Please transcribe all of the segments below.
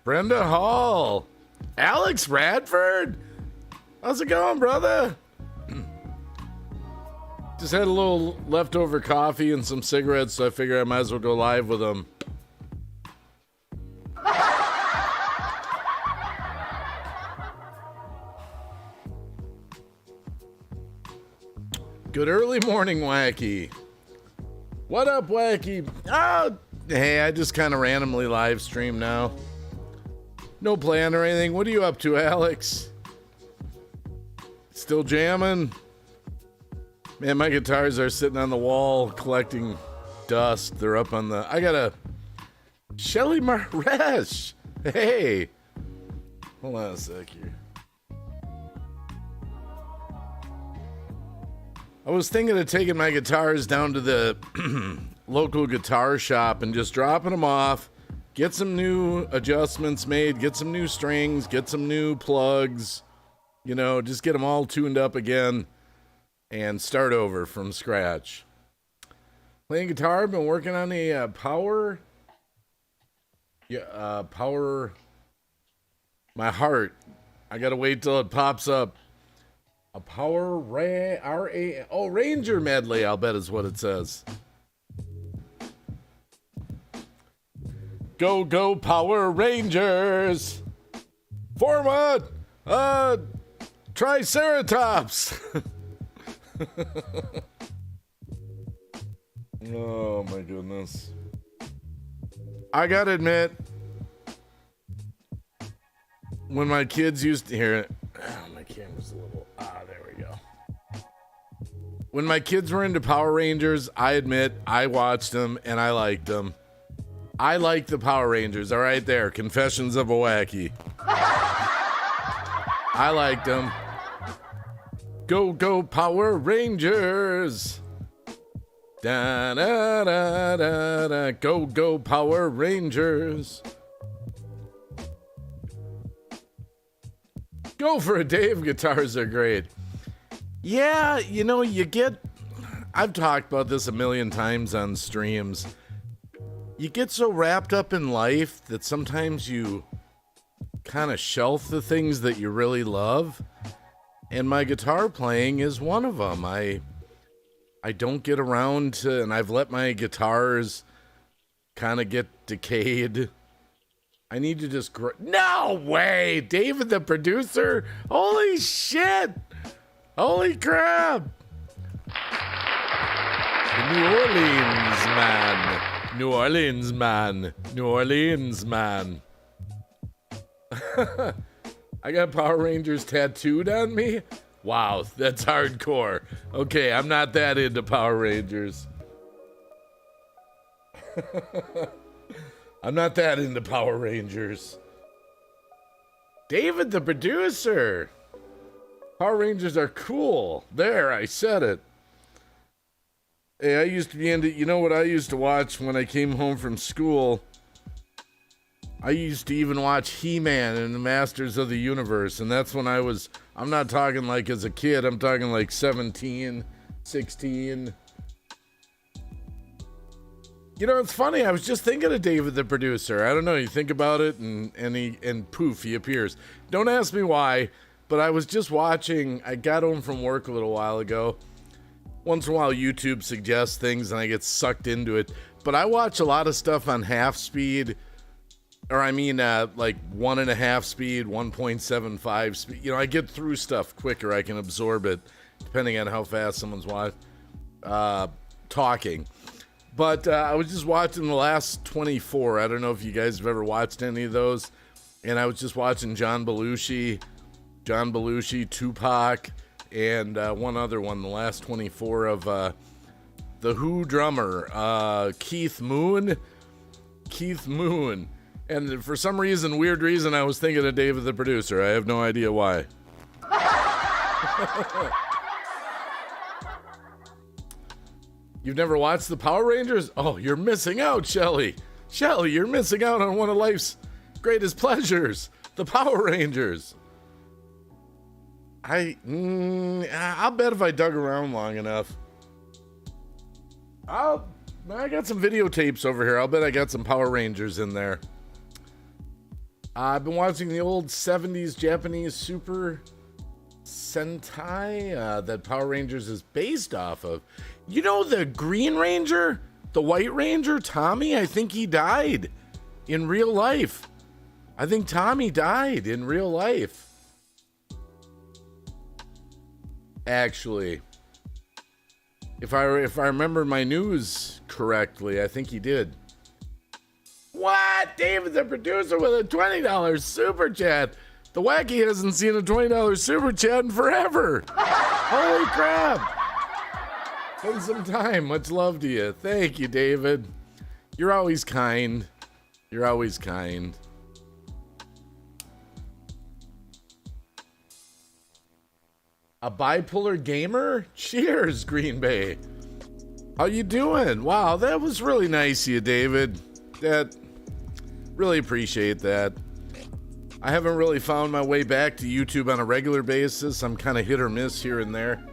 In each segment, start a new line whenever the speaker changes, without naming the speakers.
Brenda Hall. Alex Radford. How's it going, brother? Just had a little leftover coffee and some cigarettes, so I figured I might as well go live with them. Good early morning, Wacky. What up, Wacky? Oh, hey, I just kind of randomly live stream now. No plan or anything. What are you up to, Alex? Still jamming? Man, my guitars are sitting on the wall collecting dust. They're up on the... I got a... Shelly Maresh. Hey. Hold on a sec here. I was thinking of taking my guitars down to the local guitar shop and just dropping them off, get some new adjustments made, get some new strings, get some new plugs, you know, just get them all tuned up again and start over from scratch. Playing guitar, I've been working on a Power, my heart. I gotta wait till it pops up. A Power Ranger medley, I'll bet is what it says. Go, go, Power Rangers! Forward! Triceratops! Oh my goodness. I gotta admit, when my kids used to hear it, my camera's a little, there we go. When my kids were into Power Rangers, I admit I watched them and I liked them. I like the Power Rangers, all right there. Confessions of a Wacky. I liked them. Go, go, Power Rangers. Da, da, da, da, da. Go, go, Power Rangers. Go for a Dave. Guitars are great. Yeah, you know, I've talked about this a million times on streams. You get so wrapped up in life that sometimes you kind of shelf the things that you really love. And my guitar playing is one of them. I don't get around to, and I've let my guitars kind of get decayed. I need to just no way! David the producer? Holy shit! Holy crap! The New Orleans man. New Orleans man. New Orleans man. I got Power Rangers tattooed on me? Wow, that's hardcore. Okay, I'm not that into Power Rangers. I'm not that into Power Rangers. David the producer. Power Rangers are cool. There, I said it. Hey, I used to be into, you know what I used to watch when I came home from school? I used to even watch He-Man and the Masters of the Universe, and that's when I'm not talking like as a kid, I'm talking like 17, 16. You know, it's funny, I was just thinking of David the producer. I don't know, you think about it and poof, he appears. Don't ask me why, but I was just watching, I got home from work a little while ago. Once in a while YouTube suggests things and I get sucked into it, but I watch a lot of stuff on half speed, or I mean like 1.5 speed, 1.75 speed. You know, I get through stuff quicker, I can absorb it, depending on how fast someone's talking. But I was just watching the last 24. I don't know if you guys have ever watched any of those. And I was just watching John Belushi, Tupac, and one other one, the last 24 of the Who drummer, Keith Moon. And for some reason, weird reason, I was thinking of David the producer. I have no idea why. You've never watched the Power Rangers? Oh, you're missing out, Shelly. Shelly, you're missing out on one of life's greatest pleasures. The Power Rangers. I'll bet if I dug around long enough. I got some videotapes over here. I'll bet I got some Power Rangers in there. I've been watching the old 70s Japanese Super Sentai that Power Rangers is based off of. You know the Green Ranger? The White Ranger? Tommy? I think he died in real life. I think Tommy died in real life. Actually, if I remember my news correctly, I think he did. What? David the producer with a $20 super chat. The wacky hasn't seen a $20 super chat in forever. Holy crap. Spend some time. Much love to you. Thank you, David. You're always kind. You're always kind. A bipolar gamer? Cheers, Green Bay. How you doing? Wow, that was really nice of you, David. That really appreciate that. I haven't really found my way back to YouTube on a regular basis. I'm kind of hit or miss here and there.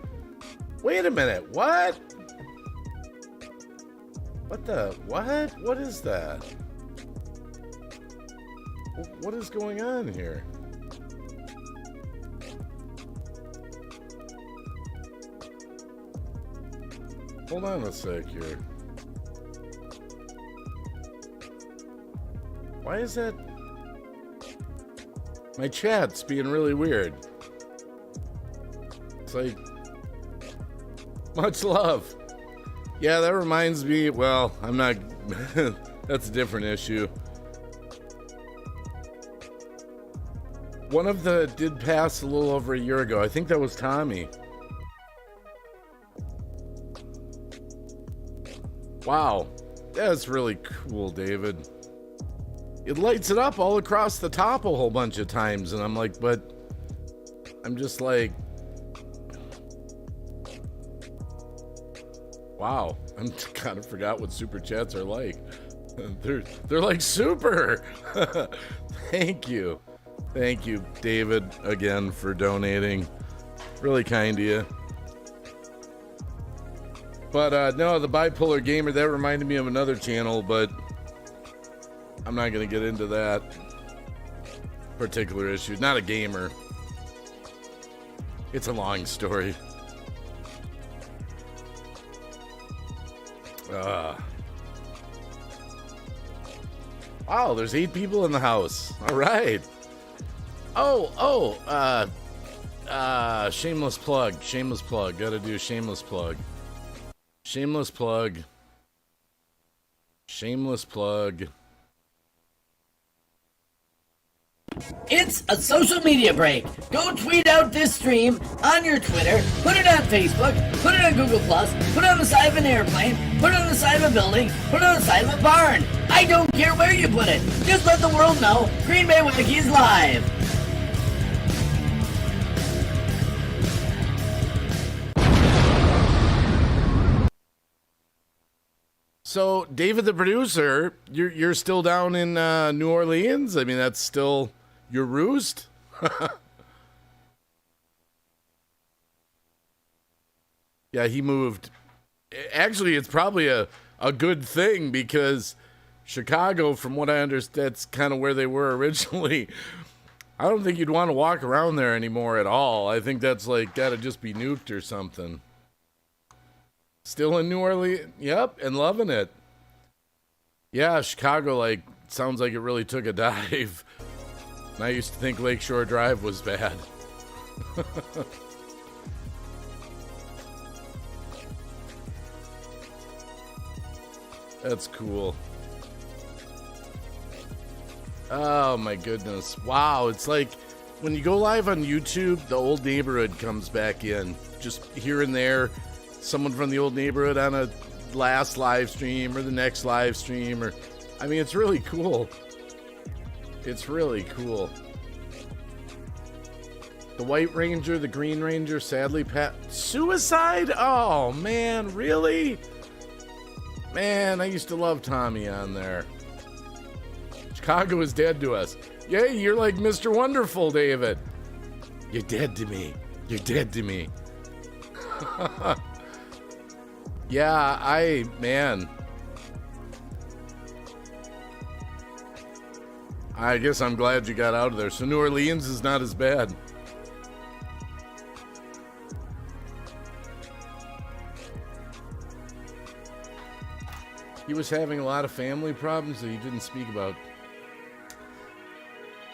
Wait a minute. What? What the? What? What is that? What is going on here? Hold on a sec here. Why is that? My chat's being really weird. It's like, much love. Yeah, that reminds me, well, I'm not, that's a different issue. One of the did pass a little over a year ago. I think that was Tommy. Wow, that's really cool, David. It lights it up all across the top a whole bunch of times, and I'm like, but I'm just like, wow, I'm kind of forgot what super chats are like. They're like super. Thank you, David, again for donating. Really kind of you. But no, the bipolar gamer, that reminded me of another channel, but I'm not going to get into that particular issue. Not a gamer. It's a long story. Wow, there's 8 people in the house. All right. Shameless plug. Gotta do shameless plug. Shameless plug.
It's a social media break. Go tweet out this stream on your Twitter, put it on Facebook, put it on Google+, put it on the side of an airplane, put it on the side of a building, put it on the side of a barn. I don't care where you put it. Just let the world know Green Bay Wiki is live.
So, David the producer, you're still down in New Orleans? I mean, that's still your roost? Yeah, he moved. Actually, it's probably a good thing because Chicago, from what I understand, that's kind of where they were originally. I don't think you'd want to walk around there anymore at all. I think that's like, gotta just be nuked or something. Still in New Orleans? Yep, and loving it. Yeah, Chicago, like, sounds like it really took a dive. And I used to think Lakeshore Drive was bad. That's cool. Oh my goodness. Wow, it's like when you go live on YouTube, the old neighborhood comes back in. Just here and there. Someone from the old neighborhood on a last live stream or the next live stream, or I mean, it's really cool. It's really cool. The White Ranger, the Green Ranger, sadly suicide? Oh man, really? Man, I used to love Tommy on there. Chicago is dead to us. Yay, you're like Mr. Wonderful, David. You're dead to me. You're dead to me. Yeah, man. I guess I'm glad you got out of there. So New Orleans is not as bad. He was having a lot of family problems that he didn't speak about.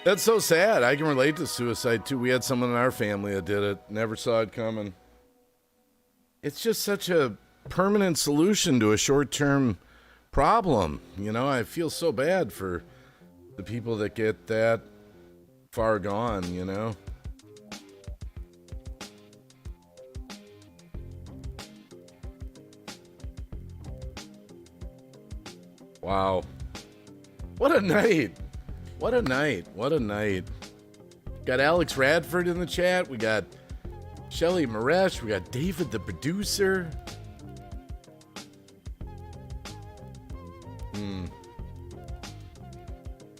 That's so sad. I can relate to suicide too. We had someone in our family that did it. Never saw it coming. It's just such a permanent solution to a short-term problem. You know, I feel so bad for the people that get that far gone, you know? Wow. What a night. What a night. What a night. Got Alex Radford in the chat. We got Shelly Maresh. We got David the producer.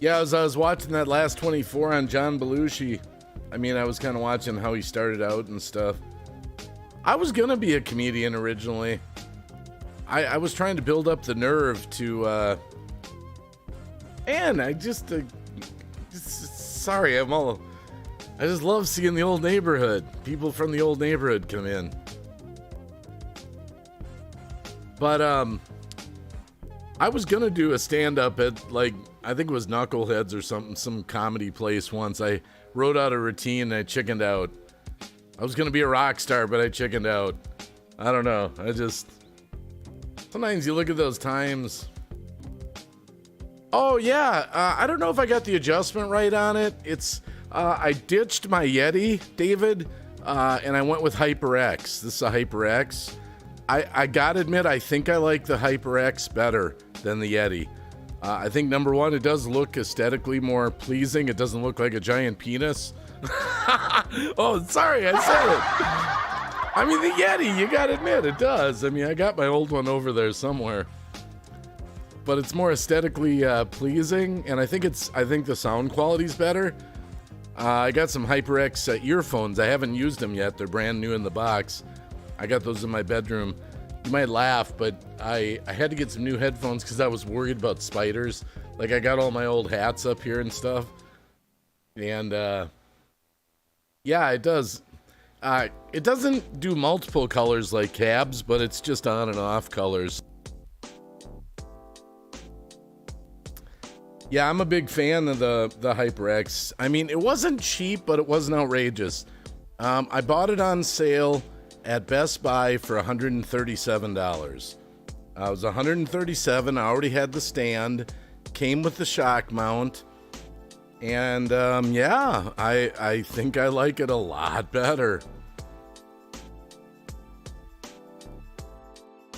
Yeah, as I was watching that last 24 on John Belushi, I mean, I was kind of watching how he started out and stuff. I was going to be a comedian originally. I was trying to build up the nerve to, and I just sorry, I just love seeing the old neighborhood. People from the old neighborhood come in. But, I was going to do a stand-up at, like, I think it was Knuckleheads or something, some comedy place once. I wrote out a routine and I chickened out. I was going to be a rock star, but I chickened out. I don't know. Sometimes you look at those times. Oh, yeah. I don't know if I got the adjustment right on it. It's, I ditched my Yeti, David, and I went with HyperX. This is a HyperX. I gotta admit, I think I like the HyperX better than the Yeti. I think, number one, it does look aesthetically more pleasing. It doesn't look like a giant penis. Oh, sorry, I said it. I mean, the Yeti, you gotta admit, it does. I mean, I got my old one over there somewhere. But it's more aesthetically pleasing, and I think the sound quality's better. I got some HyperX earphones. I haven't used them yet. They're brand new in the box. I got those in my bedroom. You might laugh, but I had to get some new headphones because I was worried about spiders. Like, I got all my old hats up here and stuff. And, yeah, it does. It doesn't do multiple colors like cabs, but it's just on and off colors. Yeah, I'm a big fan of the HyperX. I mean, it wasn't cheap, but it wasn't outrageous. I bought it on sale at Best Buy for $137. I was $137. I already had the stand, came with the shock mount, and yeah, I think I like it a lot better.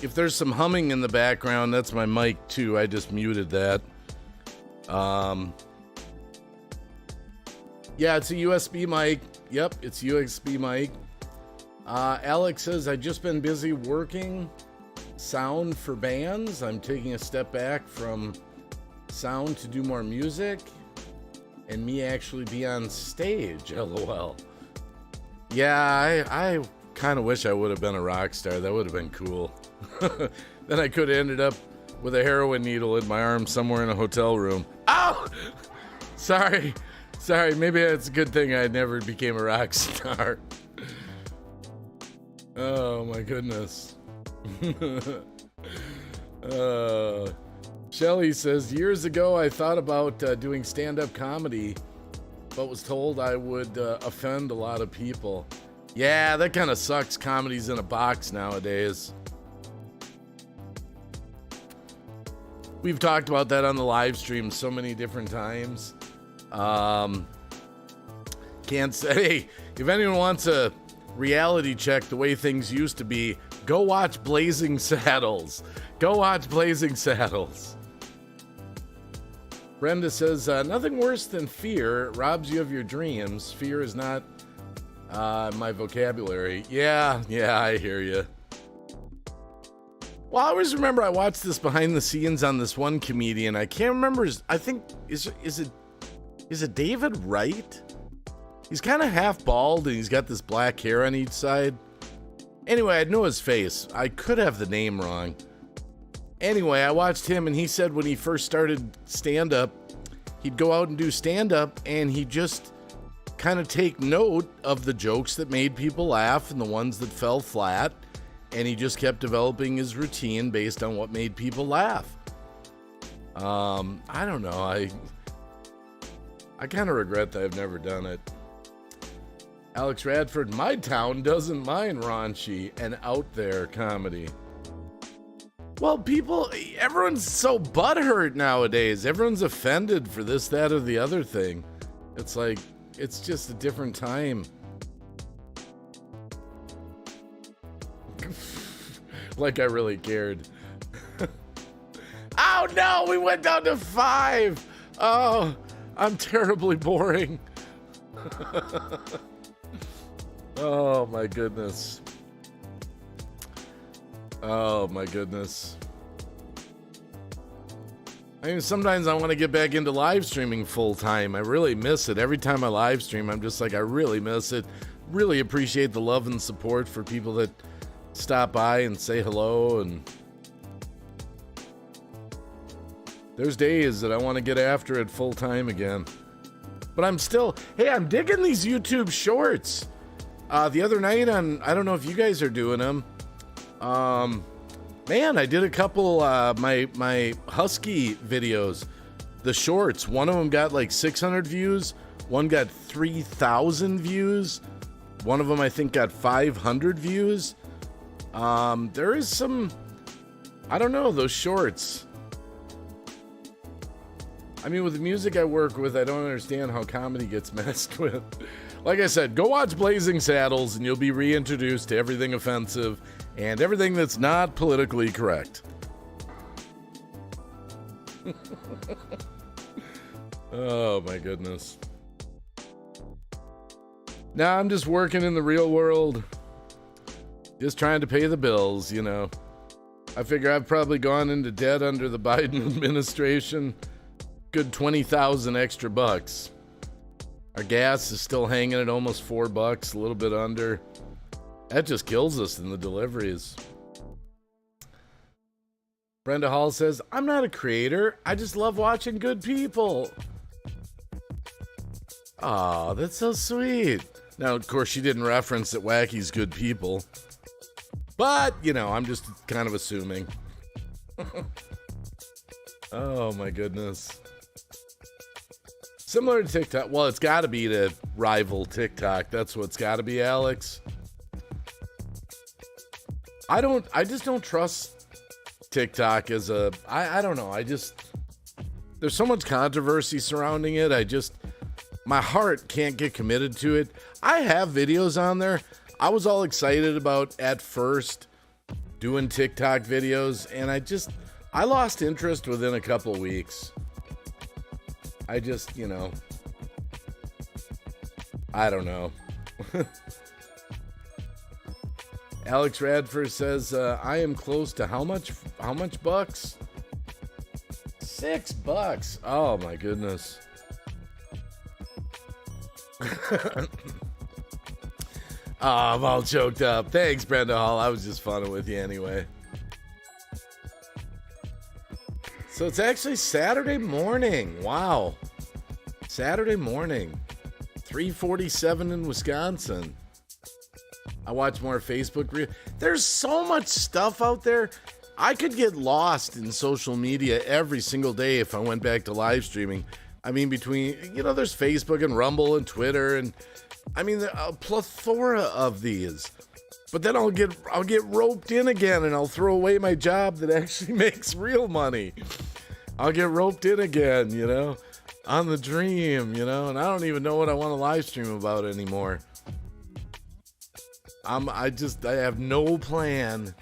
If there's some humming in the background, that's my mic too. I just muted that. Yeah, it's a USB mic. Yep, it's USB mic. Alex says, I've just been busy working sound for bands. I'm taking a step back from sound to do more music and me actually be on stage. LOL. Yeah, I kind of wish I would have been a rock star. That would have been cool. Then I could have ended up with a heroin needle in my arm somewhere in a hotel room. Ow! Sorry. Maybe it's a good thing I never became a rock star. Oh my goodness. Shelly says, years ago I thought about doing stand-up comedy, but was told I would offend a lot of people. Yeah, that kind of sucks. Comedy's in a box nowadays. We've talked about that on the live stream so many different times. Can't say. If anyone wants a reality check the way things used to be, go watch Blazing Saddles. Go watch Blazing Saddles. Brenda says, nothing worse than fear. It robs you of your dreams. Fear is not my vocabulary. Yeah, I hear you. Well, I always remember I watched this behind the scenes on this one comedian. I can't remember I think, is it David Wright? He's kind of half bald and he's got this black hair on each side. Anyway, I know his face. I could have the name wrong. Anyway, I watched him and he said when he first started stand-up, he'd go out and do stand-up, and he'd just kind of take note of the jokes that made people laugh and the ones that fell flat, and he just kept developing his routine based on what made people laugh. I don't know. I kind of regret that I've never done it. Alex Radford, my town doesn't mind raunchy and out there comedy. Well, everyone's so butthurt nowadays. Everyone's offended for this, that, or the other thing. It's like, it's just a different time. Like I really cared. Oh no, we went down to 5. Oh, I'm terribly boring. Oh my goodness. Oh my goodness. I mean, sometimes I want to get back into live streaming full time. I really miss it. Every time I live stream, I'm just like, I really miss it. Really appreciate the love and support for people that stop by and say hello. And there's days that I want to get after it full time again. But I'm digging these YouTube shorts. The other night I don't know if you guys are doing them. Man, I did a couple, my Husky videos, the shorts. One of them got like 600 views. One got 3,000 views. One of them, I think, got 500 views. There is some, I don't know, those shorts. I mean, with the music I work with, I don't understand how comedy gets messed with. Like I said, go watch Blazing Saddles and you'll be reintroduced to everything offensive and everything that's not politically correct. Oh my goodness. Now I'm just working in the real world. Just trying to pay the bills, you know. I figure I've probably gone into debt under the Biden administration. Good 20,000 extra bucks. Our gas is still hanging at almost $4, a little bit under. That just kills us in the deliveries. Brenda Hall says, I'm not a creator. I just love watching good people. Aw, that's so sweet. Now, of course, she didn't reference that Wacky's good people. But, you know, I'm just kind of assuming. Oh, my goodness. Similar to TikTok. Well, it's got to be to rival TikTok. That's what's got to be, Alex. I just don't trust TikTok as I don't know. There's so much controversy surrounding it. My heart can't get committed to it. I have videos on there. I was all excited about at first doing TikTok videos, and I lost interest within a couple weeks. I just, you know, I don't know. Alex Radford says, I am close to how much bucks? $6. Oh my goodness. Oh, I'm all choked up. Thanks, Brenda Hall. I was just funning with you anyway. So it's actually Saturday morning. Wow. Saturday morning. 3:47 in Wisconsin. I watch more Facebook. There's so much stuff out there. I could get lost in social media every single day if I went back to live streaming. I mean, between, you know, there's Facebook and Rumble and Twitter and, I mean, a plethora of these. But then I'll get roped in again and I'll throw away my job that actually makes real money. I'll get roped in again, you know, on the dream, you know, and I don't even know what I want to live stream about anymore. I have no plan.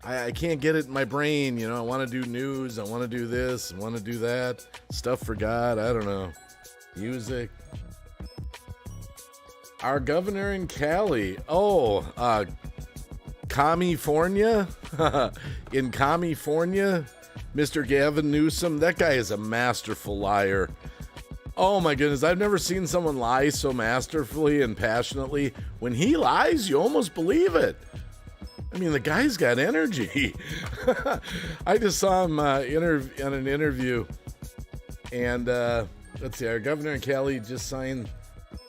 I can't get it in my brain, you know. I want to do news. I want to do this. I want to do that. Stuff for God. I don't know. Music. Our governor in Cali. Oh, California? In California? Mr. Gavin Newsom. That guy is a masterful liar. Oh my goodness, I've never seen someone lie so masterfully and passionately. When he lies, you almost believe it. I mean, the guy's got energy. I just saw him in an interview, and Let's see. Our governor in Cali just signed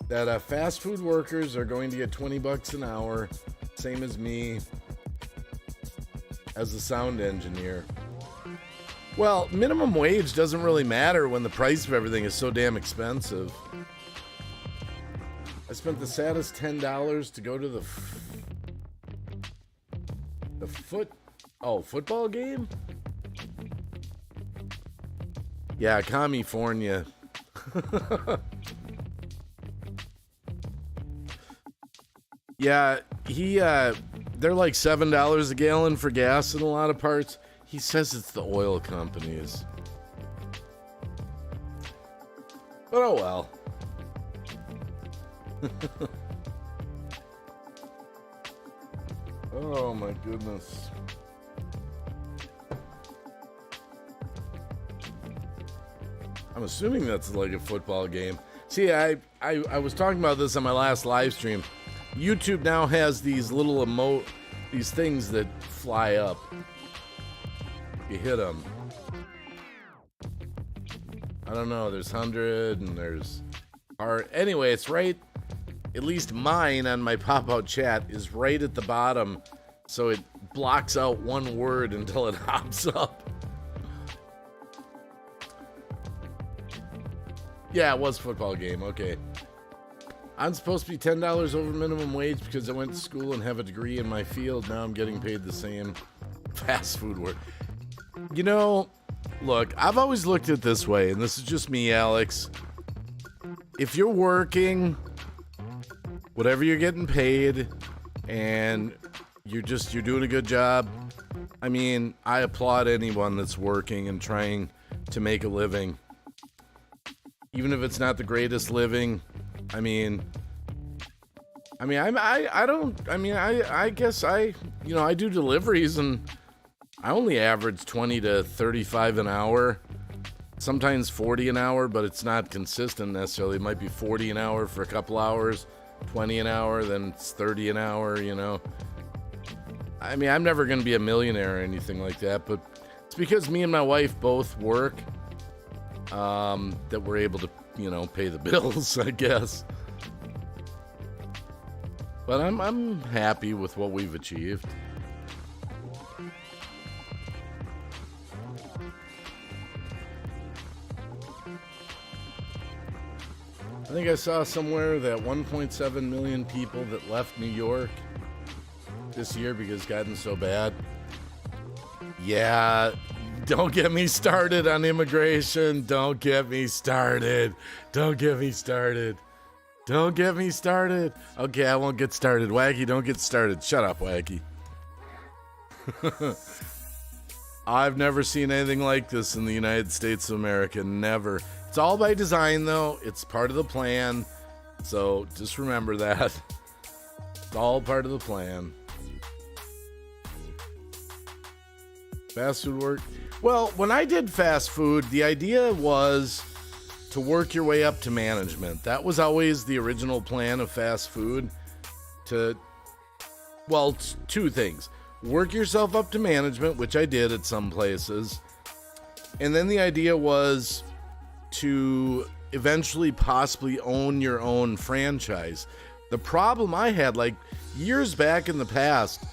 that fast food workers are going to get $20 an hour, same as me, as a sound engineer. Well, minimum wage doesn't really matter when the price of everything is so damn expensive. I spent the saddest $10 to go to the football game? Yeah, California. Yeah, they're like $7 a gallon for gas in a lot of parts. He says it's the oil companies. But oh well. Oh my goodness. I'm assuming that's like a football game. See, I was talking about this on my last live stream. YouTube now has these little these things that fly up. You hit them. I don't know, there's 100 and there's heart. Anyway, it's right, at least mine on my pop-out chat is right at the bottom, so it blocks out one word until it hops up. Yeah, it was a football game, okay. I'm supposed to be $10 over minimum wage because I went to school and have a degree in my field. Now I'm getting paid the same. Fast food work. You know, look, I've always looked at it this way, and this is just me, Alex. If you're working, whatever you're getting paid, and you're doing a good job, I mean, I applaud anyone that's working and trying to make a living. Even if it's not the greatest living, I guess I do deliveries and I only average 20 to 35 an hour, sometimes 40 an hour, but it's not consistent necessarily. It might be 40 an hour for a couple hours, 20 an hour, then it's 30 an hour, you know. I mean, I'm never going to be a millionaire or anything like that, but it's because me and my wife both work that we're able to, pay the bills, I guess. But I'm happy with what we've achieved. I think I saw somewhere that 1.7 million people that left New York this year because it's gotten so bad. Yeah, don't get me started on immigration. Don't get me started. Don't get me started. Don't get me started. Okay, I won't get started. Waggy, don't get started. Shut up, Waggy. I've never seen anything like this in the United States of America. Never. It's all by design, though. It's part of the plan. So just remember that. It's all part of the plan. Fast food work. Well, when I did fast food, the idea was to work your way up to management. That was always the original plan of fast food. Two things. Work yourself up to management, which I did at some places. And then the idea was to eventually possibly own your own franchise. The problem I had, like years back in the past,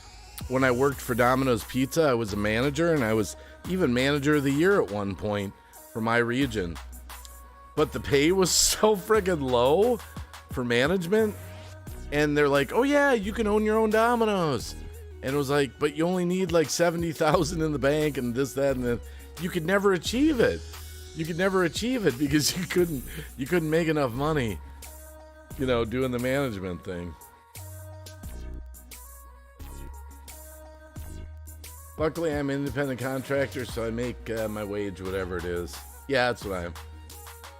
when I worked for Domino's Pizza, I was a manager, and I was even manager of the year at one point for my region. But the pay was so friggin' low for management. And they're like, oh yeah, you can own your own Domino's. And it was like, but you only need like 70,000 in the bank and this, that, and then you could never achieve it. You could never achieve it because you couldn't make enough money, doing the management thing. Luckily, I'm an independent contractor, so I make my wage whatever it is. Yeah, that's what I am.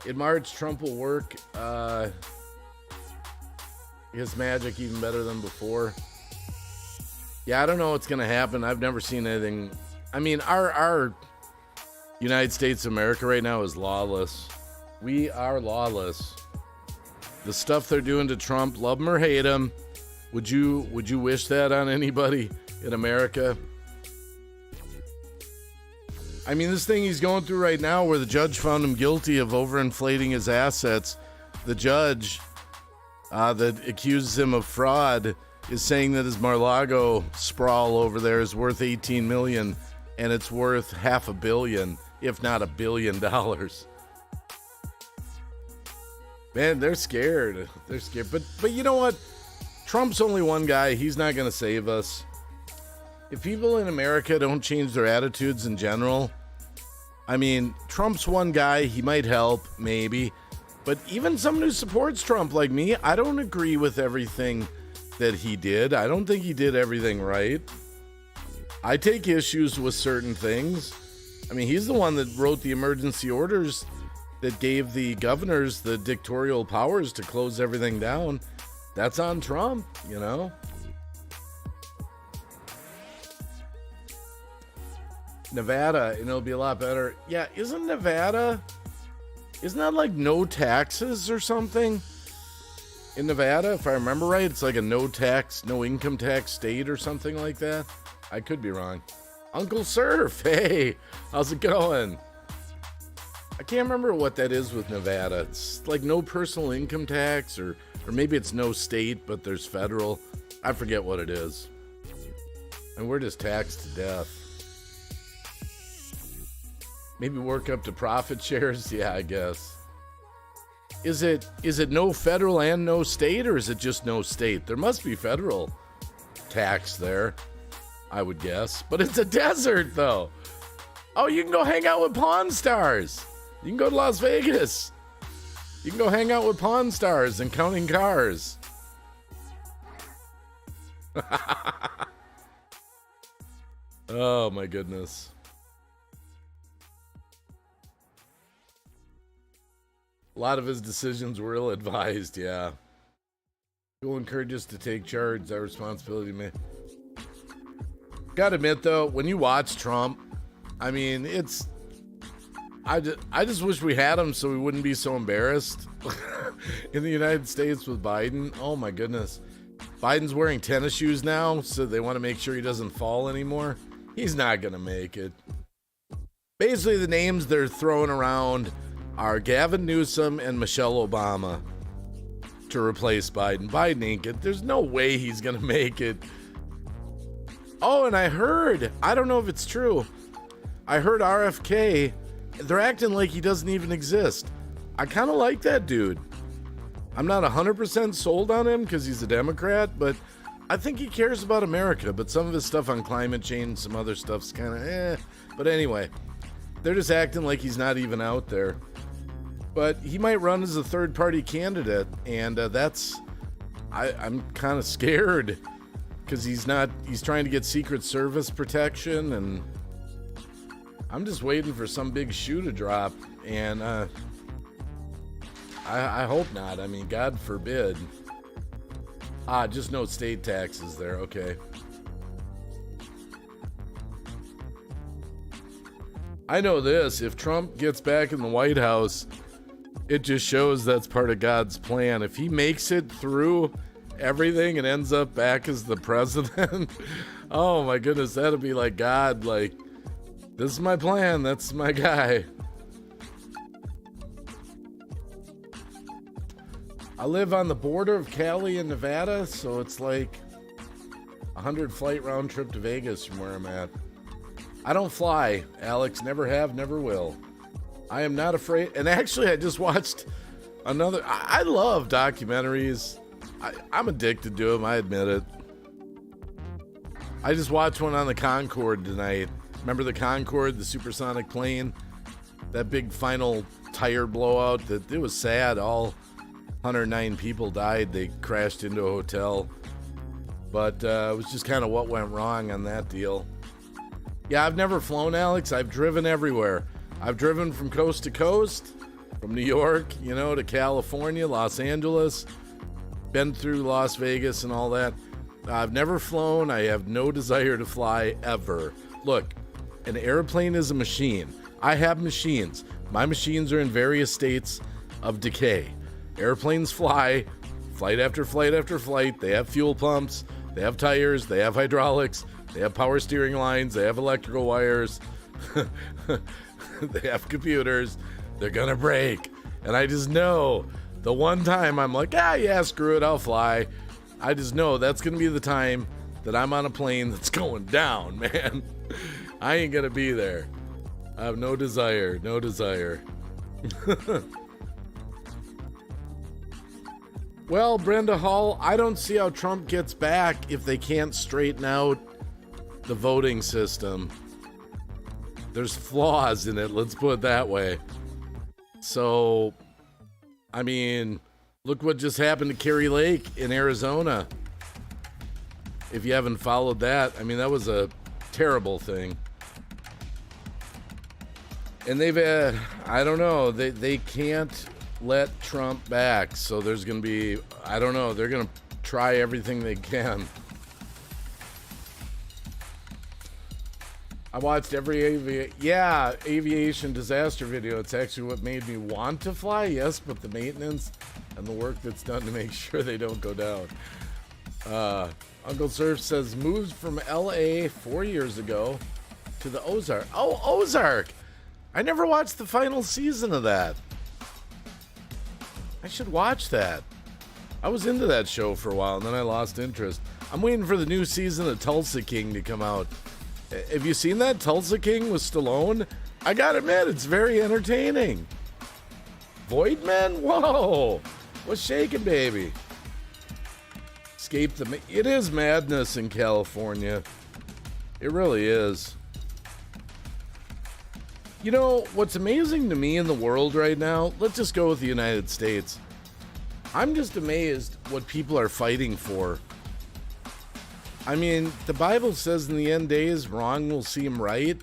In March, Trump will work his magic even better than before. Yeah, I don't know what's going to happen. I've never seen anything. I mean, our United States of America right now is lawless. We are lawless. The stuff they're doing to Trump, love him or hate him, would you wish that on anybody in America? I mean, this thing he's going through right now where the judge found him guilty of overinflating his assets, the judge that accuses him of fraud is saying that his Mar-a-Lago sprawl over there is worth $18 million, and it's worth $500 million, if not $1 billion. Man, they're scared. They're scared. But you know what? Trump's only one guy. He's not going to save us. If people in America don't change their attitudes in general, I mean, Trump's one guy. He might help, maybe. But even someone who supports Trump like me, I don't agree with everything that he did. I don't think he did everything right. I take issues with certain things. I mean, he's the one that wrote the emergency orders that gave the governors the dictatorial powers to close everything down. That's on Trump, you know? Nevada, and it'll be a lot better. Yeah, isn't that like no taxes or something? In Nevada, if I remember right, it's like a no income tax state or something like that. I could be wrong. Uncle Surf, hey, how's it going? I can't remember what that is with Nevada. It's like no personal income tax, or maybe it's no state, but there's federal. I forget what it is. And we're just taxed to death. Maybe work up to profit shares? Yeah, I guess. Is it no federal and no state, or is it just no state? There must be federal tax there, I would guess. But it's a desert, though. Oh, you can go hang out with Pawn Stars. You can go to Las Vegas. You can go hang out with Pawn Stars and counting cars. Oh, my goodness. A lot of his decisions were ill-advised, yeah. People encourage us to take charge. That responsibility, man. Gotta admit, though, when you watch Trump, I mean, it's... I just wish we had him so we wouldn't be so embarrassed in the United States with Biden. Oh, my goodness. Biden's wearing tennis shoes now, so they want to make sure he doesn't fall anymore. He's not going to make it. Basically, the names they're throwing around are Gavin Newsom and Michelle Obama to replace Biden. Biden ain't it. There's no way he's going to make it. Oh, and I heard, I don't know if it's true, I heard RFK, they're acting like he doesn't even exist. I kind of like that dude. I'm not 100% sold on him because he's a Democrat, but I think he cares about America. But some of his stuff on climate change, some other stuff's kind of But anyway, they're just acting like he's not even out there. But he might run as a third-party candidate, and I'm kind of scared because he's trying to get Secret Service protection, and I'm just waiting for some big shoe to drop, and I hope not. I mean, God forbid. Just no state taxes there. Okay. I know this. If Trump gets back in the White House, it just shows that's part of God's plan. If he makes it through everything and ends up back as the president, oh my goodness, that'll be like God, like, this is my plan, that's my guy. I live on the border of Cali and Nevada, so it's like 100 flight round trip to Vegas from where I'm at. I don't fly, Alex, never have, never will. I am not afraid. And actually, I just watched another. I love documentaries. I'm addicted to them, I admit it. I just watched one on the Concorde tonight. Remember the Concorde, the supersonic plane? That big final tire blowout. It was sad. All 109 people died. They crashed into a hotel. But it was just kind of what went wrong on that deal. Yeah, I've never flown, Alex. I've driven everywhere. I've driven from coast to coast, from New York, to California, Los Angeles, been through Las Vegas and all that. I've never flown. I have no desire to fly ever. Look, an airplane is a machine. I have machines. My machines are in various states of decay. Airplanes fly, flight after flight after flight. They have fuel pumps. They have tires. They have hydraulics. They have power steering lines. They have electrical wires. They have computers. They're going to break. And I just know the one time I'm like, yeah, screw it, I'll fly. I just know that's going to be the time that I'm on a plane that's going down, man. I ain't going to be there. I have no desire. Well, Brenda Hall, I don't see how Trump gets back if they can't straighten out the voting system. There's flaws in it, let's put it that way. So, I mean, look what just happened to Kerry Lake in Arizona. If you haven't followed that, I mean, that was a terrible thing. And they've had, I don't know, they can't let Trump back. So there's going to be, I don't know, they're going to try everything they can. I watched every aviation disaster video. It's actually what made me want to fly, yes, but the maintenance and the work that's done to make sure they don't go down. Uncle Surf says, moved from LA 4 years ago to the Ozark. Oh, Ozark! I never watched the final season of that. I should watch that. I was into that show for a while and then I lost interest. I'm waiting for the new season of Tulsa King to come out. Have you seen that? Tulsa King with Stallone? I gotta admit, it's very entertaining. Voidman? Whoa! What's shaking, baby? It is madness in California. It really is. You know, what's amazing to me in the world right now, let's just go with the United States. I'm just amazed what people are fighting for. I mean, the Bible says in the end days, wrong will seem right.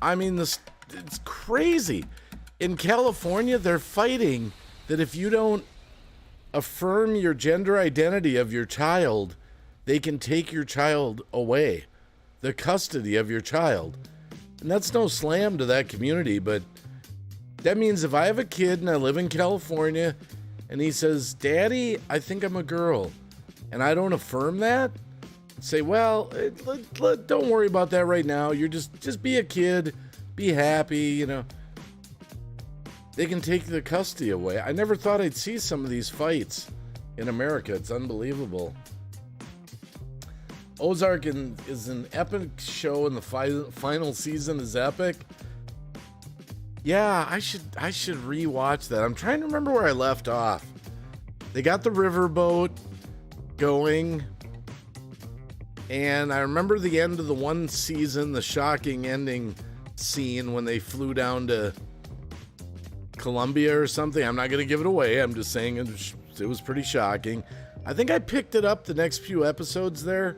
I mean, it's crazy. In California, they're fighting that if you don't affirm your gender identity of your child, they can take your child away, the custody of your child. And that's no slam to that community, but that means if I have a kid and I live in California and he says, Daddy, I think I'm a girl, and I don't affirm that, say, well, don't worry about that right now. You're just be a kid, be happy, you know. They can take the custody away. I never thought I'd see some of these fights in America. It's unbelievable. Ozark is an epic show, and the final season is epic. Yeah, I should rewatch that. I'm trying to remember where I left off. They got the riverboat going, and I remember the end of the one season, the shocking ending scene when they flew down to Colombia or something. I'm not going to give it away. I'm just saying it was pretty shocking. I think I picked it up the next few episodes there.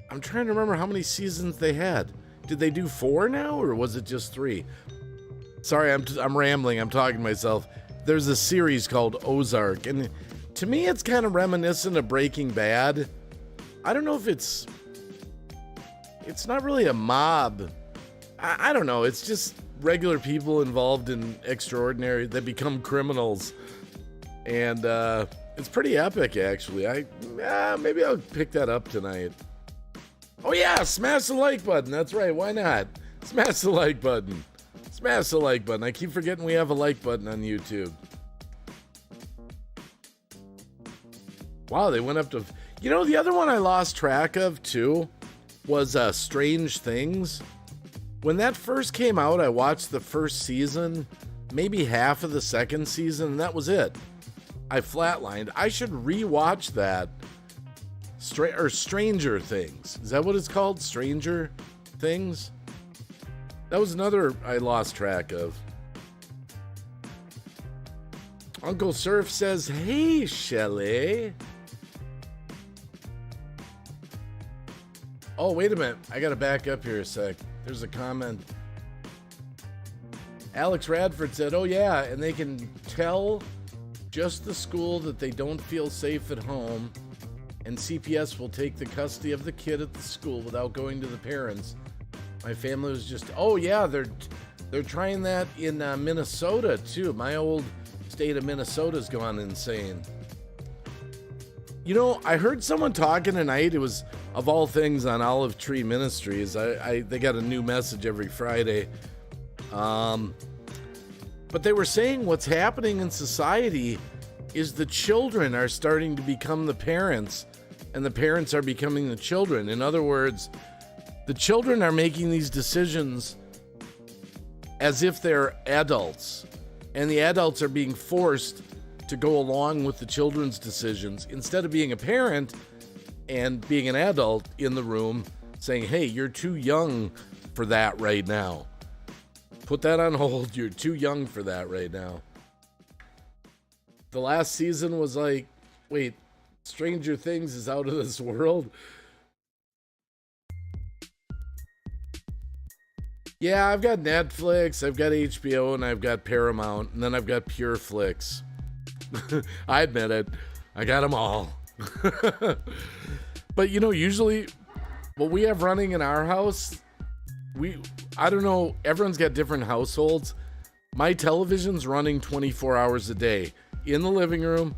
I'm trying to remember how many seasons they had. Did they do 4 now, or was it just 3? Sorry, I'm rambling. I'm talking to myself. There's a series called Ozark, and to me, it's kind of reminiscent of Breaking Bad. I don't know if it's not really a mob. I don't know. It's just regular people involved in extraordinary that become criminals, and it's pretty epic, actually. Maybe I'll pick that up tonight. Oh yeah, smash the like button. That's right. Why not? Smash the like button. Smash the like button. I keep forgetting we have a like button on YouTube. Wow, they went up to... You know, the other one I lost track of, too, was Strange Things. When that first came out, I watched the first season, maybe half of the second season, and that was it. I flatlined. I should rewatch that. Stranger Things. Is that what it's called? Stranger Things? That was another I lost track of. Uncle Surf says, hey, Shelley. Oh, wait a minute. I gotta back up here a sec. There's a comment. Alex Radford said, oh yeah, and they can tell just the school that they don't feel safe at home, and CPS will take the custody of the kid at the school without going to the parents. My family was just, oh yeah, they're trying that in Minnesota too. My old state of Minnesota's gone insane. I heard someone talking tonight. It was, of all things, on Olive Tree Ministries. They got a new message every Friday. But they were saying what's happening in society is the children are starting to become the parents, and the parents are becoming the children. In other words, the children are making these decisions as if they're adults, and the adults are being forced to go along with the children's decisions instead of being a parent and being an adult in the room saying, hey, you're too young for that right now. Put that on hold. You're too young for that right now. The last season was like, wait, Stranger Things is out of this world? Yeah, I've got Netflix, I've got HBO, and I've got Paramount, and then I've got Pure Flix. I admit it. I got them all. But usually what we have running in our house, I don't know, everyone's got different households. My television's running 24 hours a day. In the living room,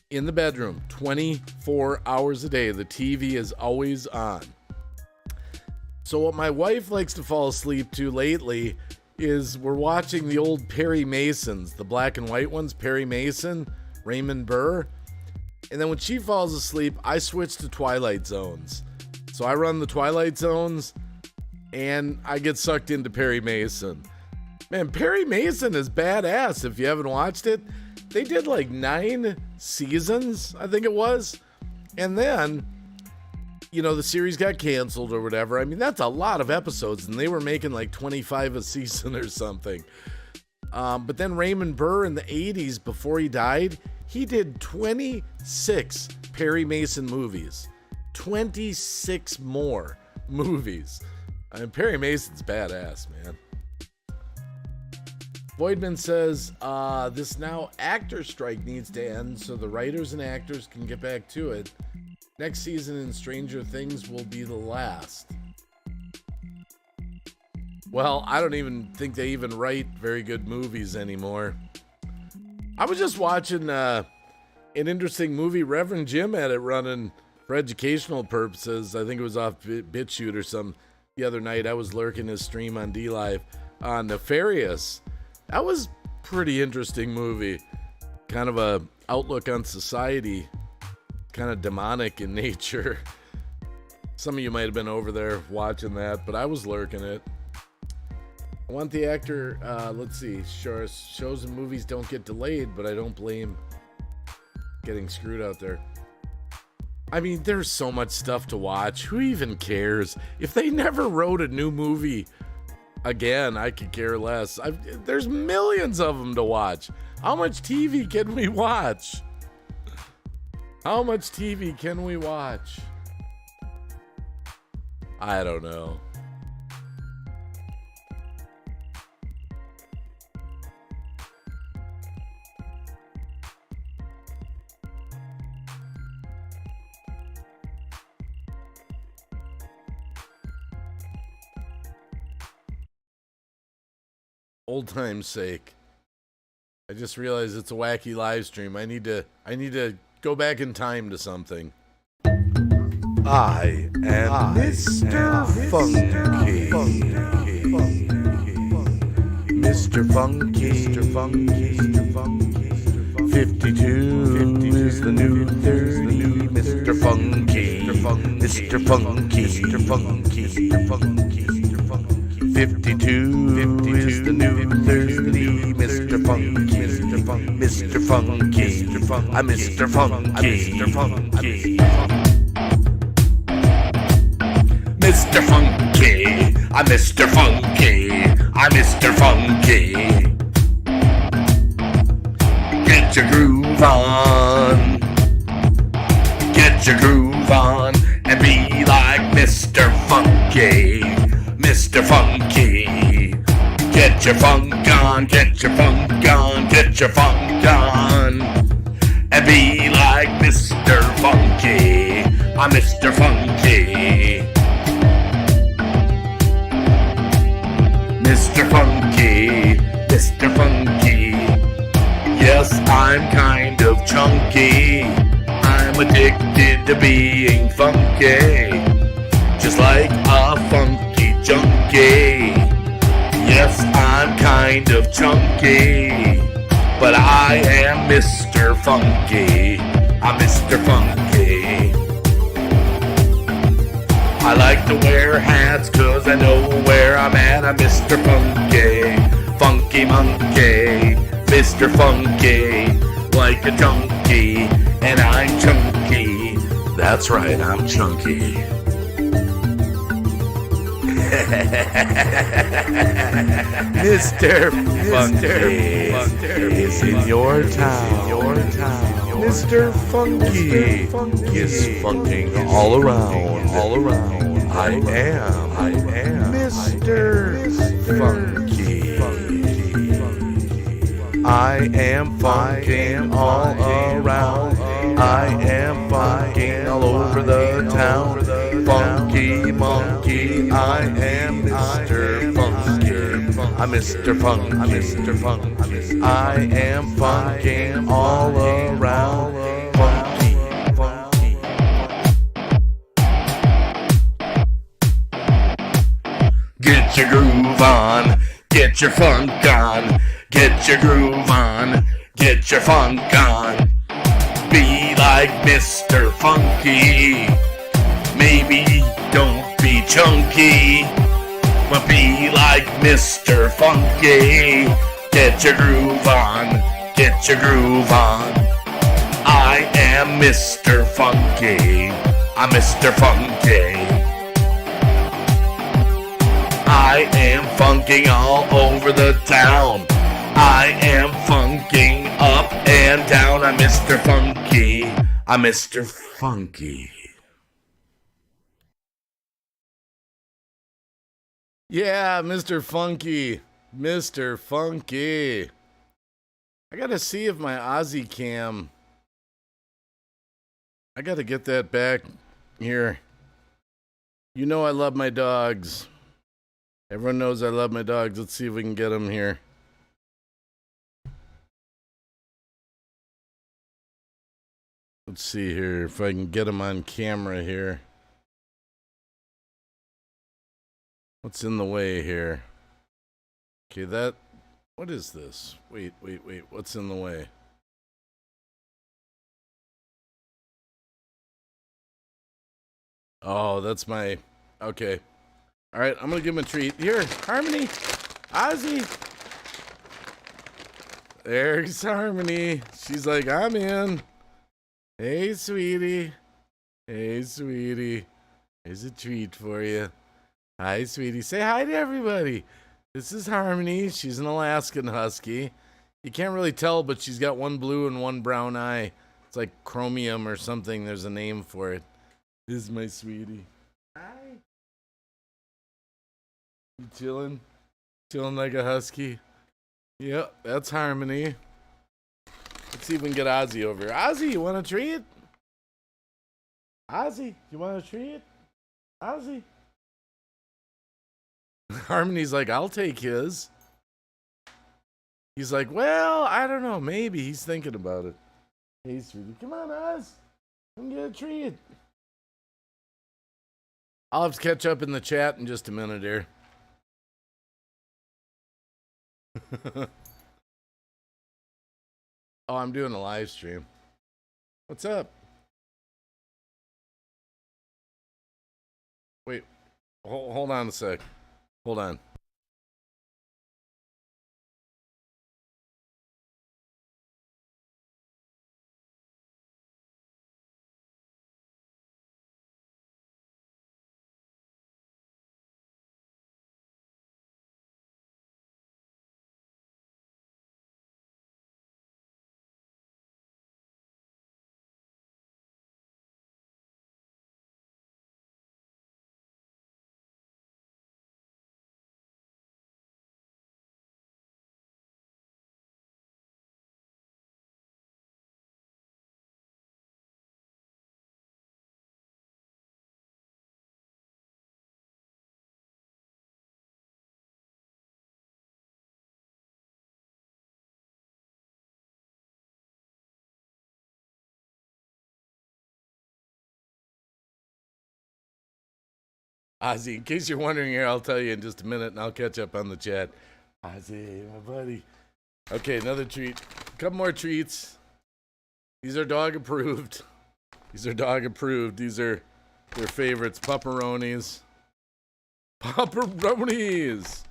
in the bedroom, 24 hours a day. The TV is always on. So what my wife likes to fall asleep to lately is we're watching the old Perry Masons, the black and white ones, Perry Mason, Raymond Burr. And then when she falls asleep, I switch to Twilight Zones. So I run the Twilight Zones and I get sucked into Perry Mason. Man, Perry Mason is badass if you haven't watched it. They did like 9 seasons, I think it was. And then, the series got canceled or whatever. I mean, that's a lot of episodes, and they were making like 25 a season or something. But then Raymond Burr in the 80s, before he died, he did 26 Perry Mason movies. 26 more movies. I mean, Perry Mason's badass, man. Boydman says, this now actor strike needs to end so the writers and actors can get back to it. Next season in Stranger Things will be the last. Well, I don't even think they even write very good movies anymore. I was just watching an interesting movie. Reverend Jim had it running for educational purposes. I think it was off BitChute or some the other night. I was lurking his stream on DLive on Nefarious. That was pretty interesting movie. Kind of a outlook on society. Kind of demonic in nature. Some of you might have been over there watching that, but I was lurking it. I want the actor, let's see, shows and movies don't get delayed, but I don't blame getting screwed out there. I mean, there's so much stuff to watch. Who even cares? If they never wrote a new movie again, I could care less. There's millions of them to watch. How much TV can we watch? How much TV can we watch? I don't know. Old time's sake. I just realized it's a wacky live stream. I need to go back in time to something. I am Mr. Funky. Mr. Funky. 52 is the new 30. Mr. Funky. Mr. Funky. Mr. Funky. Mr. Funky. 52 is the new 30. Mr. Funky. Mr. Funky. Mr. Funky. I'm Mr. Funky. Mr. Funky. Mr. Funky. I'm Mr. Funky. I'm Mr. Funky. Get your groove on. Get your groove on and be like Mr. Funky. Mr. Funky. Get your funk on, get your funk on, get your funk on. And be like Mr. Funky. I'm Mr. Funky. Mr. Funky. Mr. Funky. Yes, I'm kind of chunky. I'm addicted to being funky, just like a funky junkie. Yes, I'm kind of chunky, but I am Mr. Funky. I'm Mr. Funky. I like to wear hats cause I know where I'm at. I'm Mr. Funky, funky monkey, Mr. Funky, like a junkie, and I'm chunky. That's right, I'm chunky. Mr. Funky is in your town. Mr. Funky is funking all around. I am Mr. Funky. I am funking all around. I am funking all over the town. Funky monkey, I am Mr. Funky. I'm Mr. Funky. I am funking all around. Funky. Get your groove on, get your funk on, get your groove on, get your funk on. Be like Mr. Funky. Maybe don't be chunky, but be like Mr. Funky. Get your groove on, get your groove on. I am Mr. Funky. I'm Mr. Funky. I am funking all over the town. I am funking up and down. I'm Mr. Funky. I'm Mr. Funky. Yeah, Mr. Funky. Mr. Funky. I gotta see if my Aussie cam. I gotta get that back here. You know I love my dogs. Everyone knows I love my dogs. Let's see if we can get them here. Let's see here if I can get them on camera here. What's in the way here? Okay, what is this? Wait. What's in the way? Oh, that's my... Okay. All right, I'm going to give him a treat. Here, Harmony. Ozzy. There's Harmony. She's like, I'm in. Hey, sweetie. Hey, sweetie. Here's a treat for you. Hi, sweetie. Say hi to everybody. This is Harmony. She's an Alaskan Husky. You can't really tell, but she's got one blue and one brown eye. It's like chromium or something. There's a name for it. This is my sweetie. Hi. You chilling? Chilling like a husky? Yep, that's Harmony. Let's see if we can get Ozzy over here. Ozzy, you want a treat? Ozzy, you want a treat? Ozzy. Harmony's like, I'll take his. He's like, well, I don't know. Maybe he's thinking about it. Hey, sweetie, come on, Oz. Come get a treat. I'll have to catch up in the chat in just a minute here. Oh, I'm doing a live stream. What's up? Wait, hold on a sec. Hold on. Ozzy, in case you're wondering here, I'll tell you in just a minute, and I'll catch up on the chat. Ozzy, my buddy. Okay, another treat. A couple more treats. These are dog approved. These are dog approved. These are their favorites. Pupperonis. Pupperonis!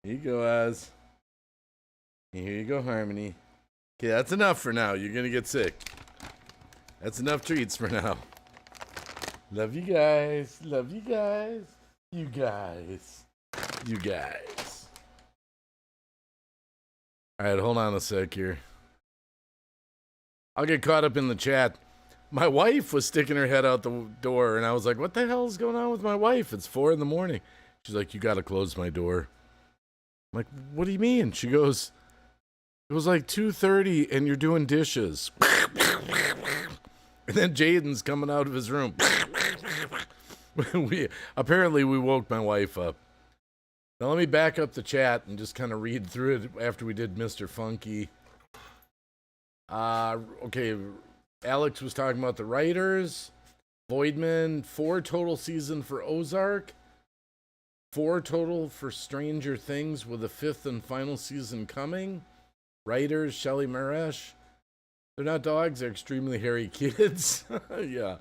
Here you go, Oz. Here you go, Harmony. Okay, that's enough for now. You're gonna get sick. That's enough treats for now. Love you guys. Love you guys. You guys. You guys. Alright, hold on a sec here. I'll get caught up in the chat. My wife was sticking her head out the door, and I was like, what the hell is going on with my wife? It's 4 a.m. She's like, you gotta close my door. I'm like, what do you mean? She goes, it was like 2:30 and you're doing dishes. And then Jaden's coming out of his room. Apparently we woke my wife up. Now let me back up the chat and just kind of read through it after we did Mr. Funky. Okay, Alex was talking about the writers. Voidman, 4 total season for Ozark. 4 total for Stranger Things with a 5th and final season coming. Writers, Shelley Maresh. They're not dogs, they're extremely hairy kids. Yeah.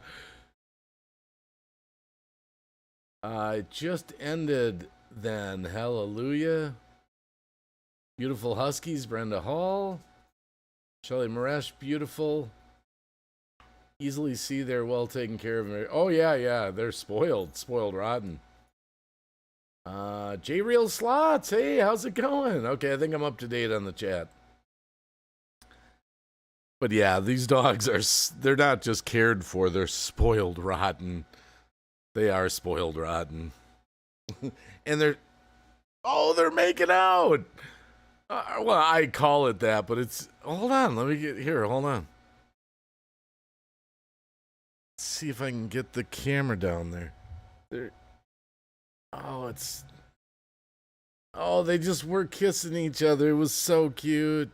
It just ended then. Hallelujah. Beautiful Huskies, Brenda Hall. Shelley Maresh, beautiful. Easily see they're well taken care of. Oh, yeah. They're spoiled rotten. J-Real Slots, hey, how's it going? Okay, I think I'm up to date on the chat. But yeah, these dogs they're not just cared for, they're spoiled rotten. They are spoiled rotten. And they're making out. Well, I call it that, but it's, hold on, let me get here, hold on. Let's see if I can get the camera down there. They just were kissing each other. It was so cute.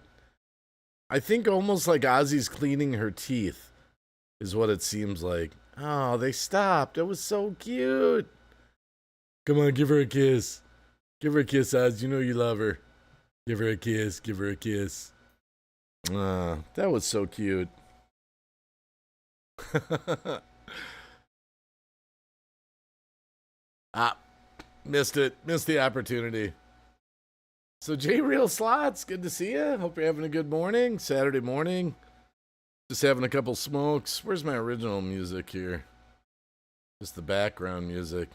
I think almost like Ozzy's cleaning her teeth is what it seems like. Oh, they stopped. It was so cute. Come on, give her a kiss. Give her a kiss, Oz. You know you love her. Give her a kiss. Give her a kiss. That was so cute. Missed it. Missed the opportunity. So J-Real Slots, good to see you. Hope you're having a good morning. Saturday morning. Just having a couple smokes. Where's my original music here? Just the background music.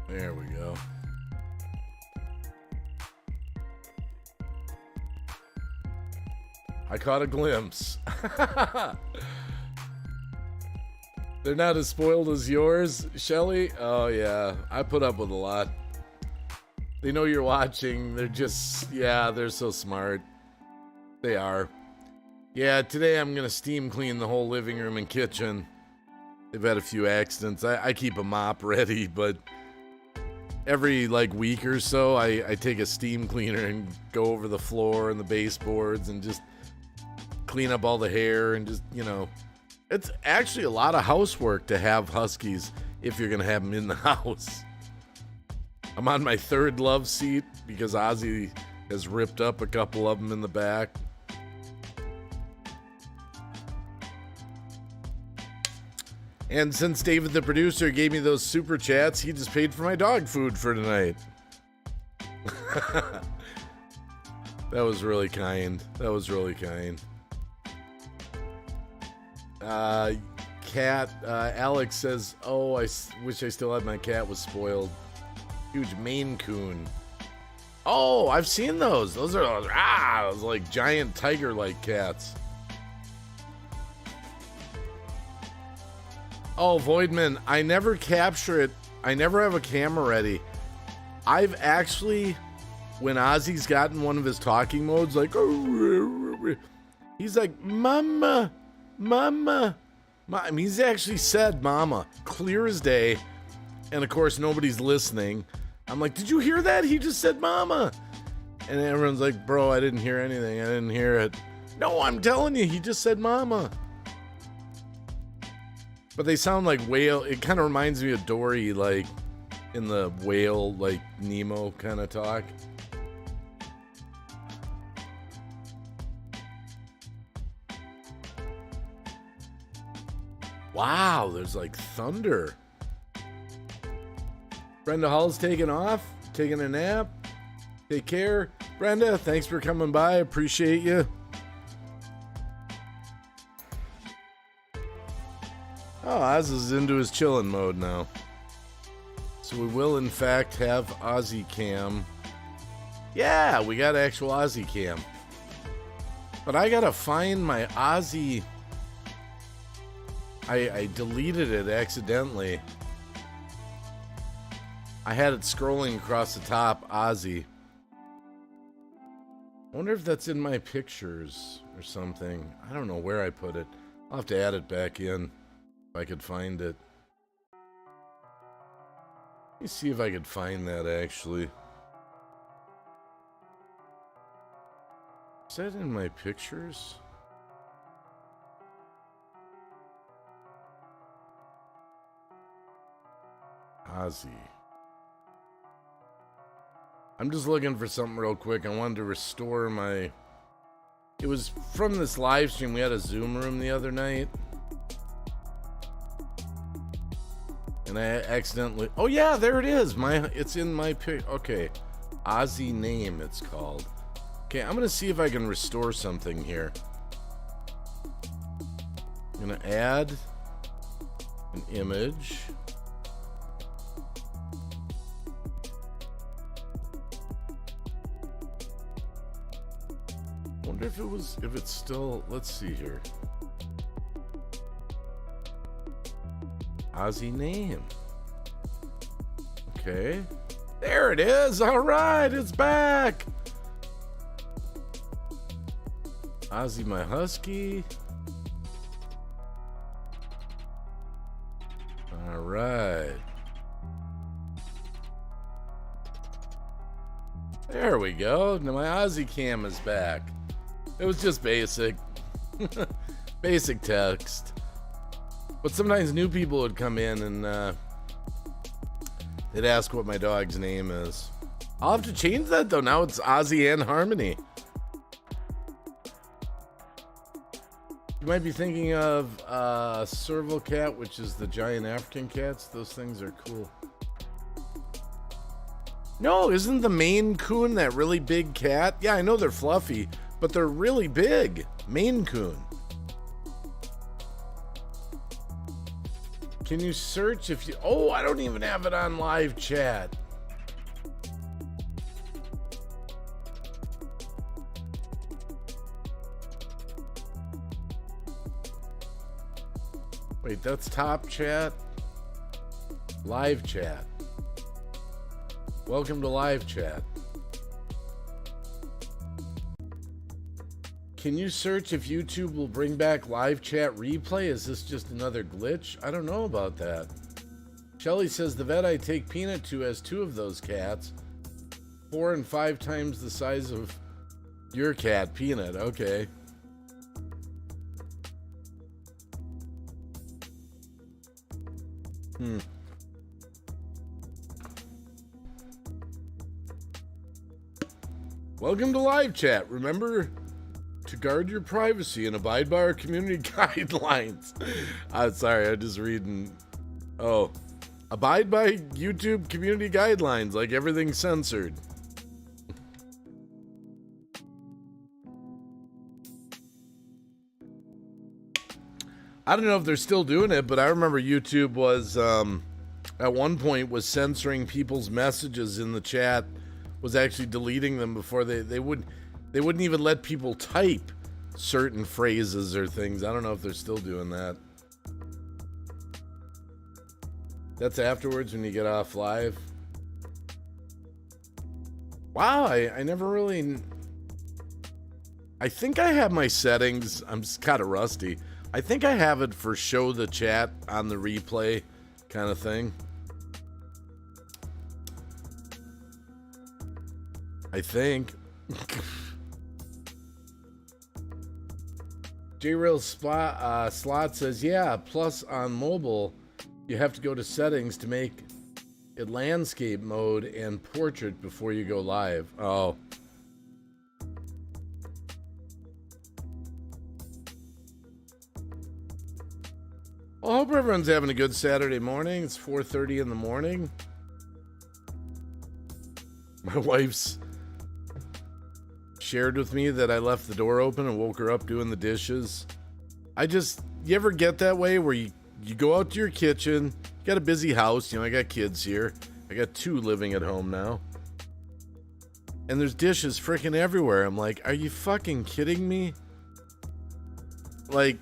There we go. I caught a glimpse. They're not as spoiled as yours, Shelly? Oh, yeah. I put up with a lot. They know you're watching. They're just, yeah, they're so smart. They are. Yeah, today I'm going to steam clean the whole living room and kitchen. They've had a few accidents. I keep a mop ready, but every, week or so, I take a steam cleaner and go over the floor and the baseboards and just clean up all the hair and just, It's actually a lot of housework to have huskies if you're going to have them in the house. I'm on my 3rd love seat because Ozzy has ripped up a couple of them in the back. And since David the producer gave me those super chats, he just paid for my dog food for tonight. That was really kind. That was really kind. Alex says, oh, I wish I still had my cat was spoiled. Huge Maine Coon. Oh, I've seen those. Those are those like giant tiger-like cats. Oh, Voidman, I never capture it. I never have a camera ready. I've actually, when Ozzy's gotten one of his talking modes, like, he's like, Mama, Mama. I mean, he's actually said Mama, clear as day. And of course, nobody's listening. I'm like, did you hear that? He just said Mama. And everyone's like, bro, I didn't hear anything. I didn't hear it. No, I'm telling you, he just said Mama. But they sound like whale. It kind of reminds me of Dory, like in the whale, like Nemo kind of talk. Wow, there's like thunder. Brenda Hall's taking off, taking a nap. Take care. Brenda, thanks for coming by. Appreciate you. Oh, Oz is into his chilling mode now. So we will, in fact, have Ozzy Cam. Yeah, we got actual Ozzy Cam. But I gotta find my Ozzy. I deleted it accidentally. I had it scrolling across the top, Ozzy. I wonder if that's in my pictures or something. I don't know where I put it. I'll have to add it back in if I could find it. Let me see if I could find that actually. Is that in my pictures? Ozzy. I'm just looking for something real quick. I wanted to restore my... It was from this live stream. We had a Zoom room the other night. And I accidentally... Oh yeah, there it is. It's in my pic. Okay. Ozzy name, it's called. Okay, I'm going to see if I can restore something here. I'm going to add an image. Wonder if it's still, let's see here. Ozzy name. Okay. There it is. All right, it's back. Ozzy my husky. All right. There we go. Now my Ozzy cam is back. It was just basic. Basic text. But sometimes new people would come in and they'd ask what my dog's name is. I'll have to change that though. Now it's Ozzy and Harmony. You might be thinking of serval cat, which is the giant African cats. Those things are cool. No, isn't the Maine Coon that really big cat? Yeah, I know they're fluffy, but they're really big. Maine Coon. Can you search if you... Oh, I don't even have it on live chat. Wait, that's top chat? Live chat. Welcome to live chat. Can you search if YouTube will bring back live chat replay? Is this just another glitch? I don't know about that. Shelly says the vet I take Peanut to has 2 of those cats. 4 and 5 times the size of your cat, Peanut. Okay. Welcome to live chat. Remember to guard your privacy and abide by our community guidelines. Sorry, I'm just reading. Oh, abide by YouTube community guidelines, like everything's censored. I don't know if they're still doing it, but I remember YouTube was at one point was censoring people's messages in the chat, was actually deleting them before they wouldn't even let people type certain phrases or things. I don't know if they're still doing that. That's afterwards when you get off live. Wow, I never really... I think I have my settings. I'm just kind of rusty. I think I have it for show the chat on the replay kind of thing. I think. J-Rail Slot says, yeah, plus on mobile, you have to go to settings to make it landscape mode and portrait before you go live. Oh. Well, I hope everyone's having a good Saturday morning. It's 4:30 in the morning. My wife's shared with me that I left the door open and woke her up doing the dishes. You ever get that way where you go out to your kitchen, you got a busy house, I got kids here. I got 2 living at home now. And there's dishes freaking everywhere. I'm like, are you fucking kidding me? Like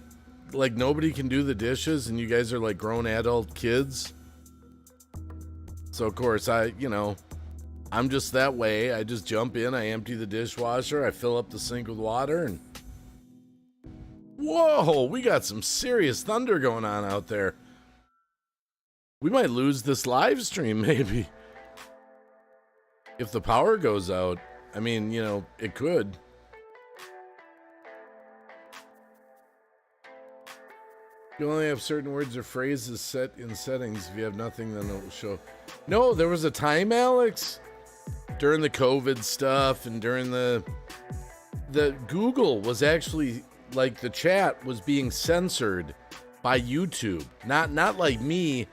nobody can do the dishes and you guys are like grown adult kids. So of course I'm just that way. I just jump in, I empty the dishwasher, I fill up the sink with water, and whoa, we got some serious thunder going on out there. We might lose this live stream, maybe. If the power goes out. I mean, it could. You only have certain words or phrases set in settings. If you have nothing, then it will show. No, there was a time, Alex. During the COVID stuff and during the Google was actually, like, the chat was being censored by YouTube. Not like me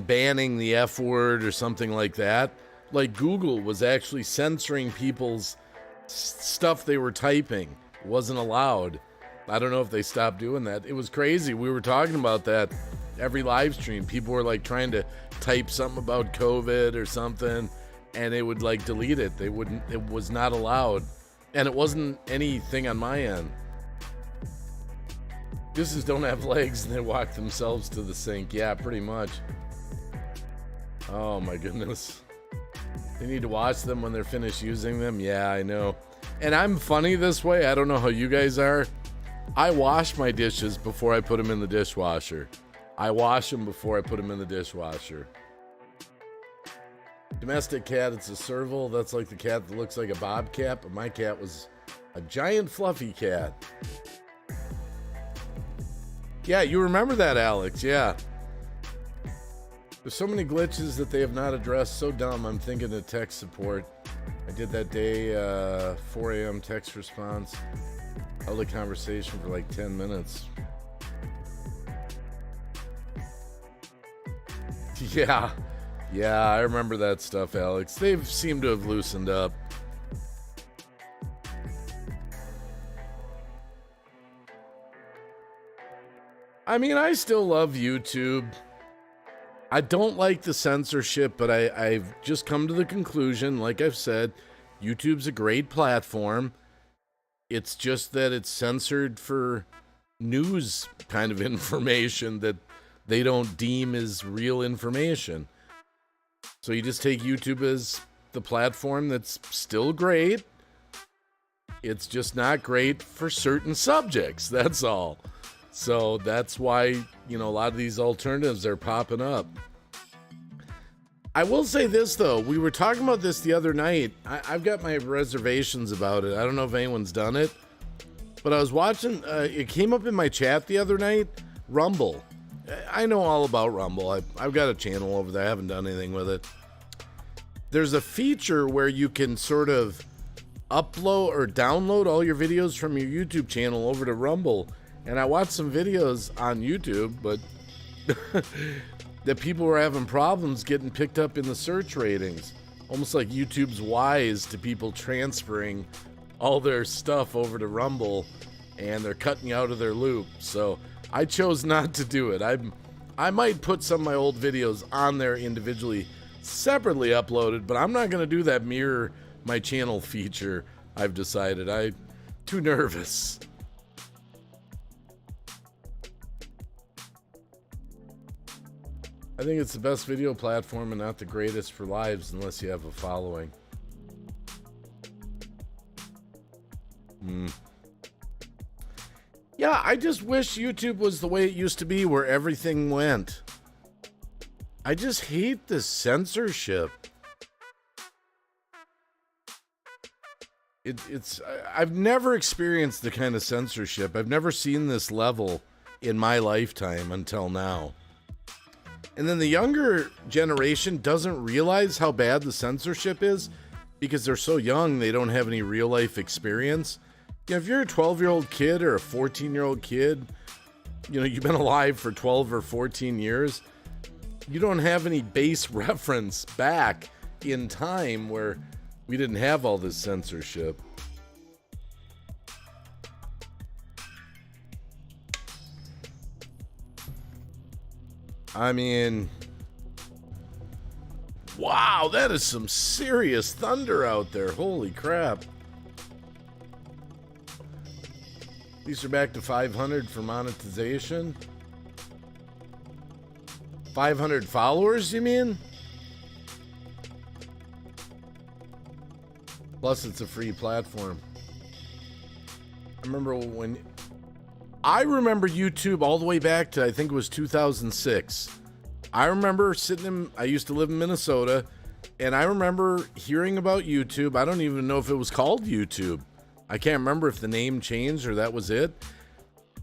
banning the F word or something like that. Like, Google was actually censoring people's stuff they were typing. It wasn't allowed. I don't know if they stopped doing that. It was crazy. We were talking about that every live stream. People were like trying to type something about COVID or something, and they would like delete it. It was not allowed. And it wasn't anything on my end. Dishes don't have legs and they walk themselves to the sink. Yeah, pretty much. Oh my goodness. They need to wash them when they're finished using them. Yeah, I know. And I'm funny this way. I don't know how you guys are. I wash my dishes before I put them in the dishwasher. I wash them before I put them in the dishwasher. Domestic cat, it's a serval. That's like the cat that looks like a bobcat, but my cat was a giant fluffy cat. Yeah, you remember that, Alex. Yeah. There's so many glitches that they have not addressed. So dumb, I'm thinking of tech support. I did that day, 4 a.m. text response. Held a conversation for like 10 minutes. Yeah, I remember that stuff, Alex. They've seemed to have loosened up. I mean, I still love YouTube. I don't like the censorship, but I've just come to the conclusion, like I've said, YouTube's a great platform. It's just that it's censored for news kind of information that they don't deem as real information. So you just take YouTube as the platform that's still great. It's just not great for certain subjects, that's all. So that's why, a lot of these alternatives are popping up. I will say this, though. We were talking about this the other night. I've got my reservations about it. I don't know if anyone's done it. But I was watching, it came up in my chat the other night, Rumble. I know all about Rumble. I've got a channel over there. I haven't done anything with it. There's a feature where you can sort of upload or download all your videos from your YouTube channel over to Rumble. And I watched some videos on YouTube, but that people were having problems getting picked up in the search ratings. Almost like YouTube's wise to people transferring all their stuff over to Rumble, and they're cutting you out of their loop. So I chose not to do it. I might put some of my old videos on there individually, separately uploaded, but I'm not going to do that mirror my channel feature. I've decided. I'm too nervous. I think it's the best video platform and not the greatest for lives unless you have a following. Yeah, I just wish YouTube was the way it used to be where everything went. I just hate the censorship. I've never experienced the kind of censorship. I've never seen this level in my lifetime until now. And then the younger generation doesn't realize how bad the censorship is because they're so young, they don't have any real life experience. If you're a 12-year-old kid or a 14-year-old kid, you've been alive for 12 or 14 years, you don't have any base reference back in time where we didn't have all this censorship. I mean, wow, that is some serious thunder out there. Holy crap. These are back to 500 for monetization. 500 followers, you mean? Plus, it's a free platform. I remember YouTube all the way back to, I think it was 2006. I remember I used to live in Minnesota, and I remember hearing about YouTube. I don't even know if it was called YouTube. I can't remember if the name changed or that was it.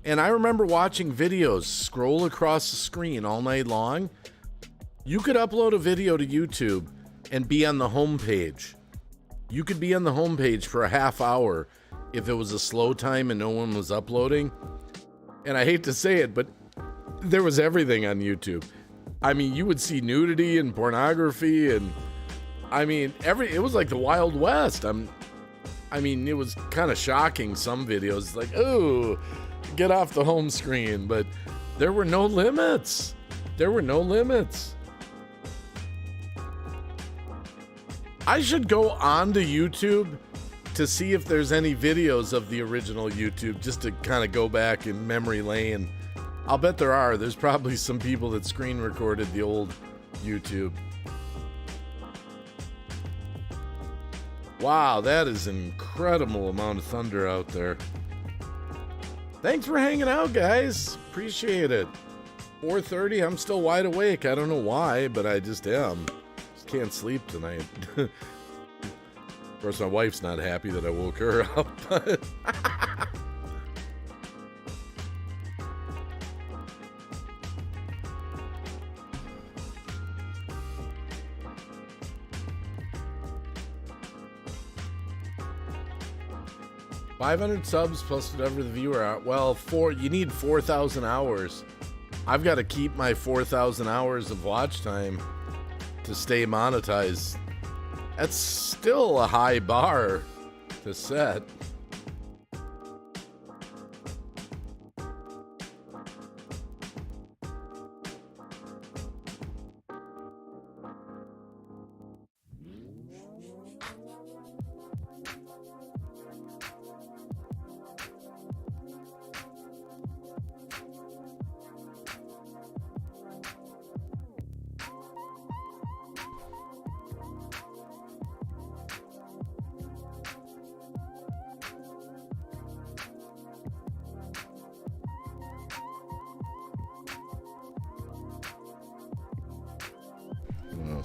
And I remember watching videos scroll across the screen all night long. You could upload a video to YouTube and be on the homepage. You could be on the homepage for a half hour if it was a slow time and no one was uploading. And I hate to say it, but there was everything on YouTube. I mean, you would see nudity and pornography, and I mean, it was like the Wild West. I mean, it was kind of shocking, some videos, like, oh, get off the home screen, but there were no limits. There were no limits. I should go on to YouTube to see if there's any videos of the original YouTube, just to kind of go back in memory lane. I'll bet there are. There's probably some people that screen recorded the old YouTube. Wow, that is an incredible amount of thunder out there. Thanks for hanging out, guys. Appreciate it. 4:30, I'm still wide awake. I don't know why, but I just am. Just can't sleep tonight. Of course, my wife's not happy that I woke her up, but... $500 subs plus whatever the viewer are. Well, you need 4,000 hours. I've got to keep my 4,000 hours of watch time to stay monetized. That's still a high bar to set.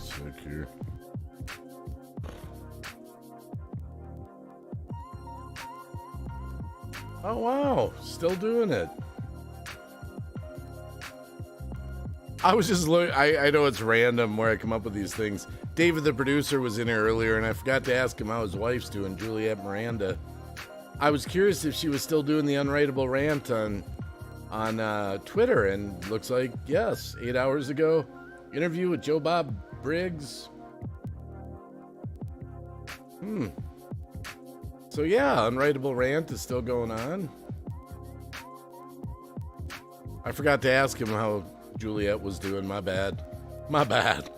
Sick here. Oh wow, still doing it. I was just looking. I know it's random where I come up with these things. David, the producer, was in here earlier, and I forgot to ask him how his wife's doing, Juliet Miranda. I was curious if she was still doing the unwritable rant on Twitter, and looks like yes. 8 hours ago, interview with Joe Bob Briggs. So yeah, unwritable rant is still going on. I forgot to ask him how Juliet was doing. My bad. My bad.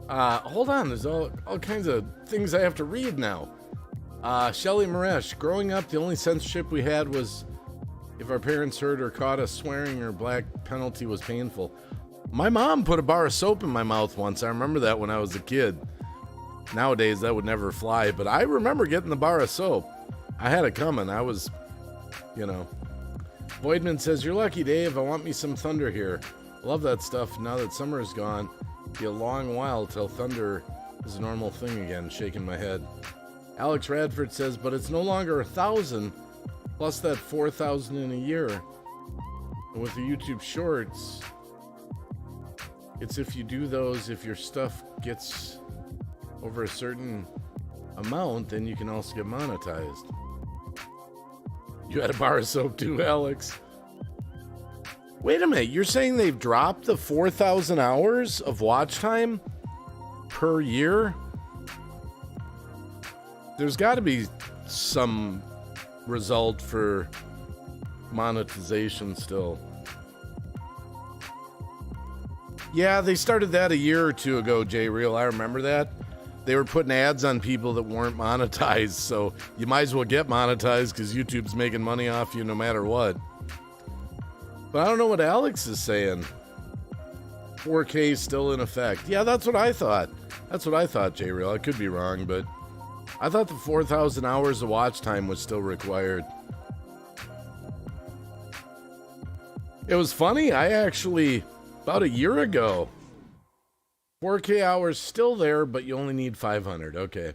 Hold on. There's all kinds of things I have to read now. Shelly Maresh, growing up, the only censorship we had was if our parents heard or caught us swearing or black penalty was painful. My mom put a bar of soap in my mouth once. I remember that when I was a kid. Nowadays, that would never fly, but I remember getting the bar of soap. I had it coming. I was, Voidman says, you're lucky, Dave. I want me some thunder here. I love that stuff. Now that summer is gone, it'll be a long while till thunder is a normal thing again. Shaking my head. Alex Radford says, but it's no longer 1,000 plus that 4,000 in a year. And with the YouTube Shorts, it's if you do those, if your stuff gets over a certain amount, then you can also get monetized. You had a bar of soap too, Alex. Wait a minute, you're saying they've dropped the 4,000 hours of watch time per year? There's got to be some result for monetization still. Yeah, they started that a year or two ago, J-Real. I remember that. They were putting ads on people that weren't monetized, so you might as well get monetized because YouTube's making money off you no matter what. But I don't know what Alex is saying. 4K still in effect. Yeah, that's what I thought. That's what I thought, J-Real. I could be wrong, but I thought the 4,000 hours of watch time was still required. It was funny. I actually, about a year ago, 4K hours still there, but you only need 500. Okay.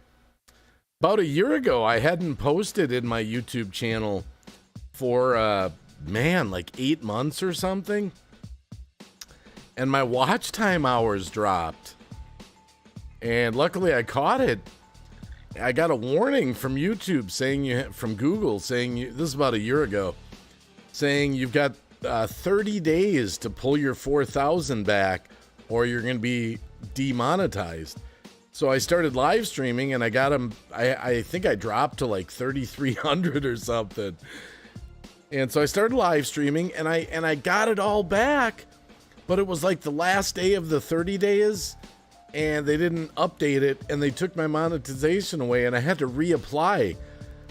About a year ago, I hadn't posted in my YouTube channel for, like 8 months or something. And my watch time hours dropped. And luckily I caught it. I got a warning from YouTube saying from Google saying this is about a year ago, saying you've got 30 days to pull your 4,000 back or you're going to be demonetized. So I started live streaming and I got them. I think I dropped to like 3,300 or something. And so I started live streaming and I got it all back, but it was like the last day of the 30 days and they didn't update it and they took my monetization away and I had to reapply.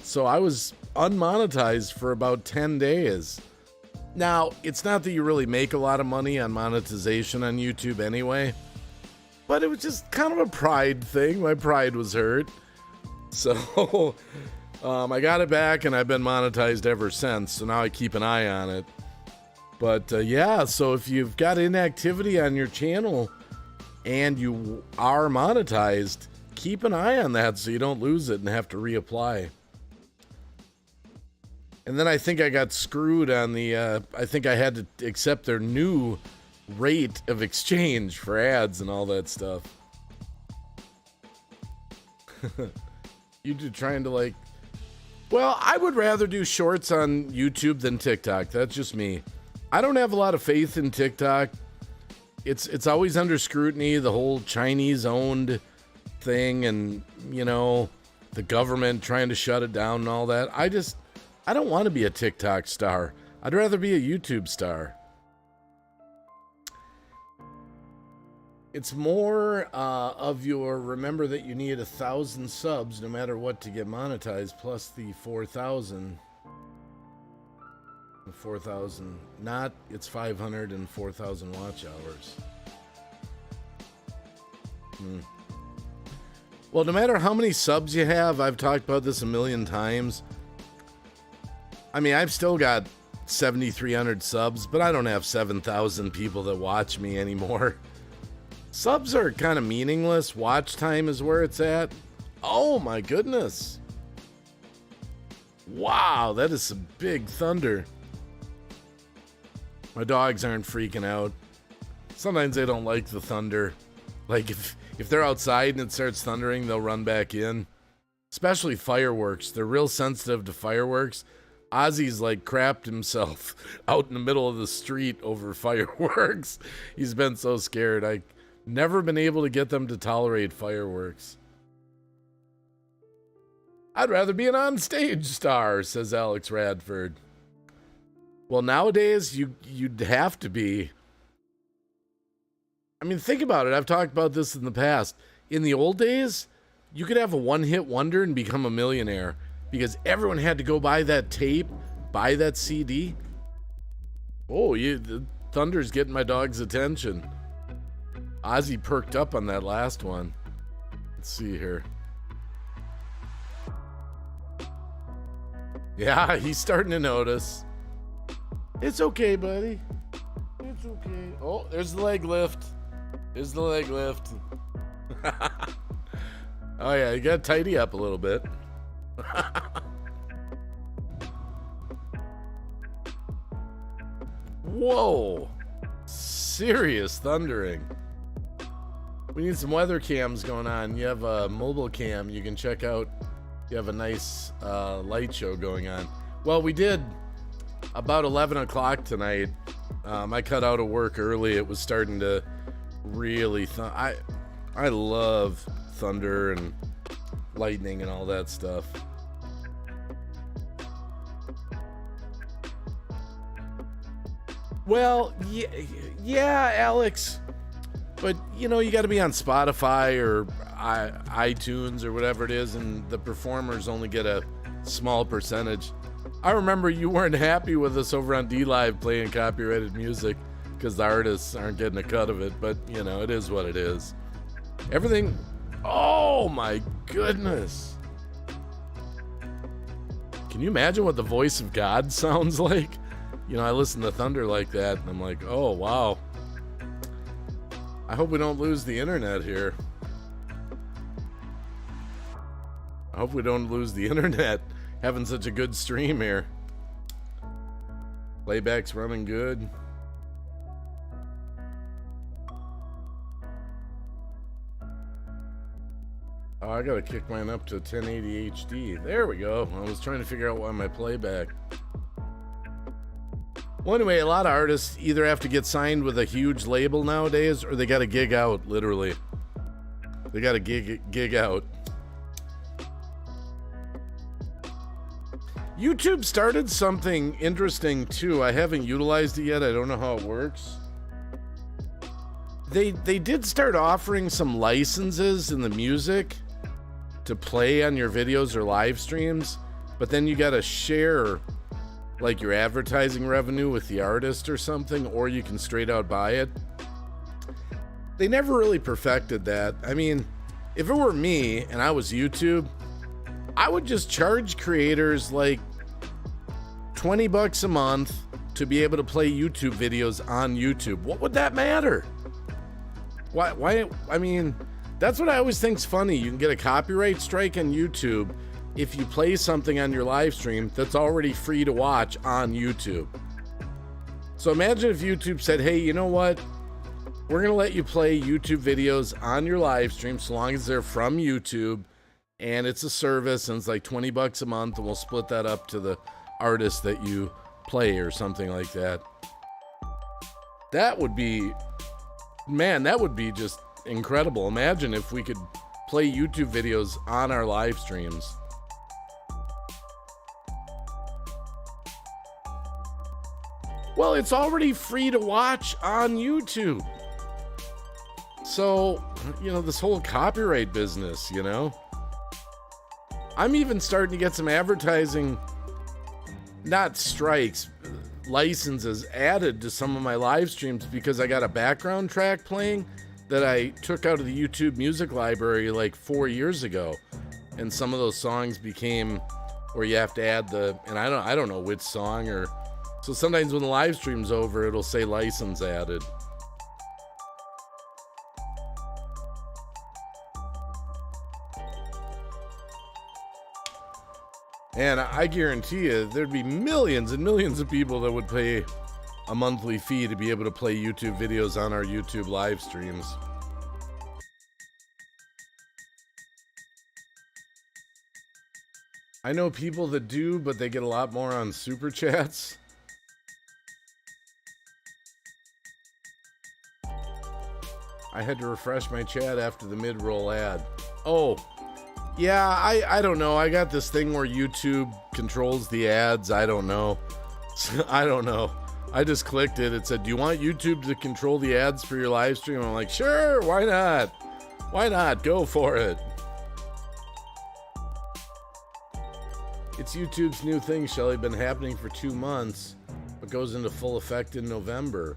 So I was unmonetized for about 10 days. Now, it's not that you really make a lot of money on monetization on YouTube anyway, but it was just kind of a pride thing. My pride was hurt. So I got it back and I've been monetized ever since. So now I keep an eye on it. But yeah, so if you've got inactivity on your channel and you are monetized, keep an eye on that so you don't lose it and have to reapply. And then I think I got screwed on the, I think I had to accept their new rate of exchange for ads and all that stuff. YouTube trying to like, well, I would rather do shorts on YouTube than TikTok. That's just me. I don't have a lot of faith in TikTok. It's always under scrutiny, the whole Chinese-owned thing and, you know, the government trying to shut it down and all that. I don't want to be a TikTok star. I'd rather be a YouTube star. It's more of your remember that you need 1,000 subs no matter what to get monetized, plus the 4,000. The 4,000, not it's 500 and 4,000 watch hours. Well, no matter how many subs you have, I've talked about this a million times. I mean, I've still got 7,300 subs, but I don't have 7,000 people that watch me anymore. Subs are kind of meaningless. Watch time is where it's at. Oh my goodness. Wow, that is some big thunder. My dogs aren't freaking out. Sometimes they don't like the thunder. Like if they're outside and it starts thundering, they'll run back in. Especially fireworks. They're real sensitive to fireworks. Ozzy's like crapped himself out in the middle of the street over fireworks. He's been so scared. I never been able to get them to tolerate fireworks. I'd rather be an on-stage star, says Alex Radford. Well, nowadays, you'd have to be. I mean, think about it. I've talked about this in the past. In the old days, you could have a one-hit wonder and become a millionaire because everyone had to go buy that tape, buy that CD. Oh, the thunder's getting my dog's attention. Ozzy perked up on that last one. Let's see here. Yeah, he's starting to notice. It's okay, buddy. It's okay. Oh, there's the leg lift. There's the leg lift. Oh yeah, you gotta tidy up a little bit. Whoa. Serious thundering. We need some weather cams going on. You have a mobile cam you can check out. You have a nice light show going on. Well, we did about 11 o'clock tonight. I cut out of work early. It was starting to really I love thunder and lightning and all that stuff. Well, yeah, Alex. But, you know, you got to be on Spotify or iTunes or whatever it is, and the performers only get a small percentage. I remember you weren't happy with us over on D-Live playing copyrighted music because the artists aren't getting a cut of it, but, you know, it is what it is. Everything... Oh, my goodness. Can you imagine what the voice of God sounds like? You know, I listen to thunder like that, and I'm like, oh, wow. I hope we don't lose the internet here. I hope we don't lose the internet having such a good stream here. Playback's running good. Oh, I gotta kick mine up to 1080 HD. There we go. I was trying to figure out why my playback. Well, anyway, a lot of artists either have to get signed with a huge label nowadays, or they got to gig out, literally. They got to gig out. YouTube started something interesting, too. I haven't utilized it yet. I don't know how it works. They did start offering some licenses in the music to play on your videos or live streams, but then you got to share like your advertising revenue with the artist or something, or you can straight out buy it. They never really perfected that. I mean, if it were me and I was YouTube, I would just charge creators like $20 a month to be able to play YouTube videos on YouTube. What would that matter? Why? I mean, that's what I always think's funny. You can get a copyright strike on YouTube if you play something on your live stream that's already free to watch on YouTube. So imagine if YouTube said, hey, you know what? We're going to let you play YouTube videos on your live stream so long as they're from YouTube, and it's a service, and it's like $20 a month, and we'll split that up to the artist that you play or something like that. That would be, man, that would be just incredible. Imagine if we could play YouTube videos on our live streams. Well, it's already free to watch on YouTube. So, you know, this whole copyright business, you know. I'm even starting to get some advertising, not strikes, licenses added to some of my live streams because I got a background track playing that I took out of the YouTube music library like 4 years ago. And some of those songs became where you have to add the, and I don't know which song or, so sometimes when the live stream's over, it'll say license added. And I guarantee you, there'd be millions and millions of people that would pay a monthly fee to be able to play YouTube videos on our YouTube live streams. I know people that do, but they get a lot more on Super Chats. I had to refresh my chat after the mid-roll ad. Oh, yeah, I don't know. I got this thing where YouTube controls the ads. I don't know. I don't know. I just clicked it. It said, do you want YouTube to control the ads for your live stream? I'm like, sure, why not? Why not? Go for it. It's YouTube's new thing, Shelly. Been happening for 2 months, but goes into full effect in November.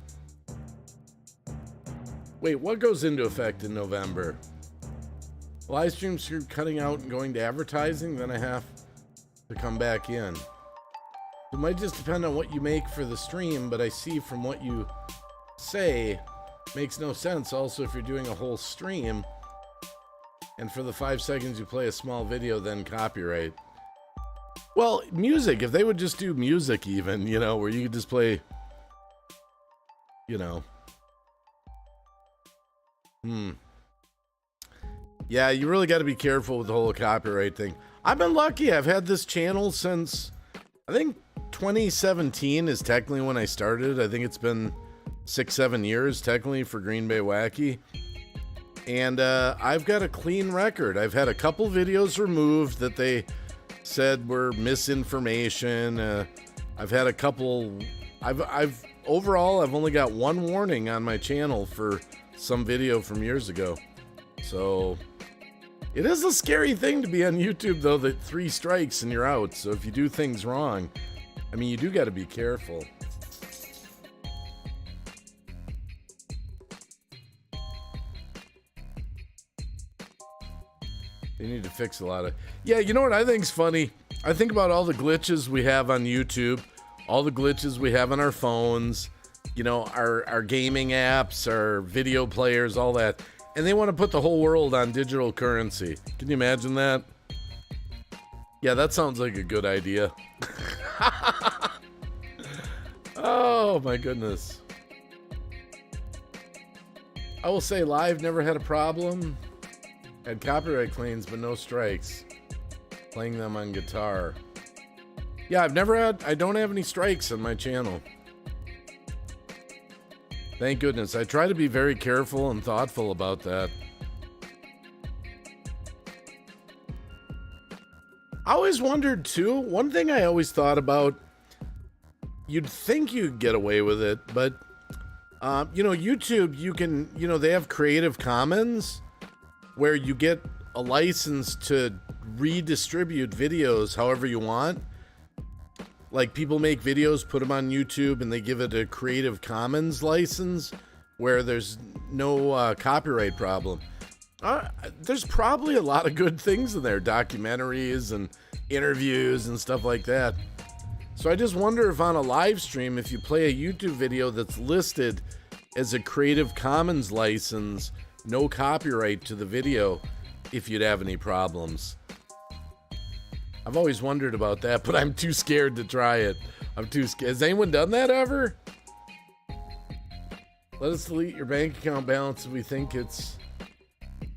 Wait, what goes into effect in November? Live streams are cutting out and going to advertising, then I have to come back in. It might just depend on what you make for the stream, but I see from what you say, makes no sense. Also, if you're doing a whole stream, and for the 5 seconds you play a small video, then copyright. Well, music, if they would just do music even, you know, where you could just play, you know. Yeah, you really got to be careful with the whole copyright thing. I've been lucky. I've had this channel since, I think 2017 is technically when I started. I think it's been 6-7 years technically for Green Bay Wacky. And I've got a clean record. I've had a couple videos removed that they said were misinformation. I've had a couple. Overall, I've only got one warning on my channel for some video from years ago. So it is a scary thing to be on YouTube, though, that 3 strikes and you're out. So if you do things wrong, I mean, you do got to be careful. They need to fix a lot of... Yeah, you know what I think's funny? I think about all the glitches we have on YouTube, all the glitches we have on our phones, you know, our gaming apps, our video players, all that. And they want to put the whole world on digital currency. Can you imagine that? Yeah, that sounds like a good idea. Oh, my goodness. I will say live never had a problem. Had copyright claims, but no strikes. Playing them on guitar. Yeah, I don't have any strikes on my channel. Thank goodness. I try to be very careful and thoughtful about that. I always wondered too, one thing I always thought about, you'd think you'd get away with it, but you know, YouTube, you can, you know, they have Creative Commons where you get a license to redistribute videos however you want. Like, people make videos, put them on YouTube, and they give it a Creative Commons license where there's no copyright problem. There's probably a lot of good things in there, documentaries and interviews and stuff like that. So I just wonder if on a live stream, if you play a YouTube video that's listed as a Creative Commons license, no copyright to the video, if you'd have any problems. I've always wondered about that, but I'm too scared to try it. I'm too scared. Has anyone done that ever? Let us delete your bank account balance if we think it's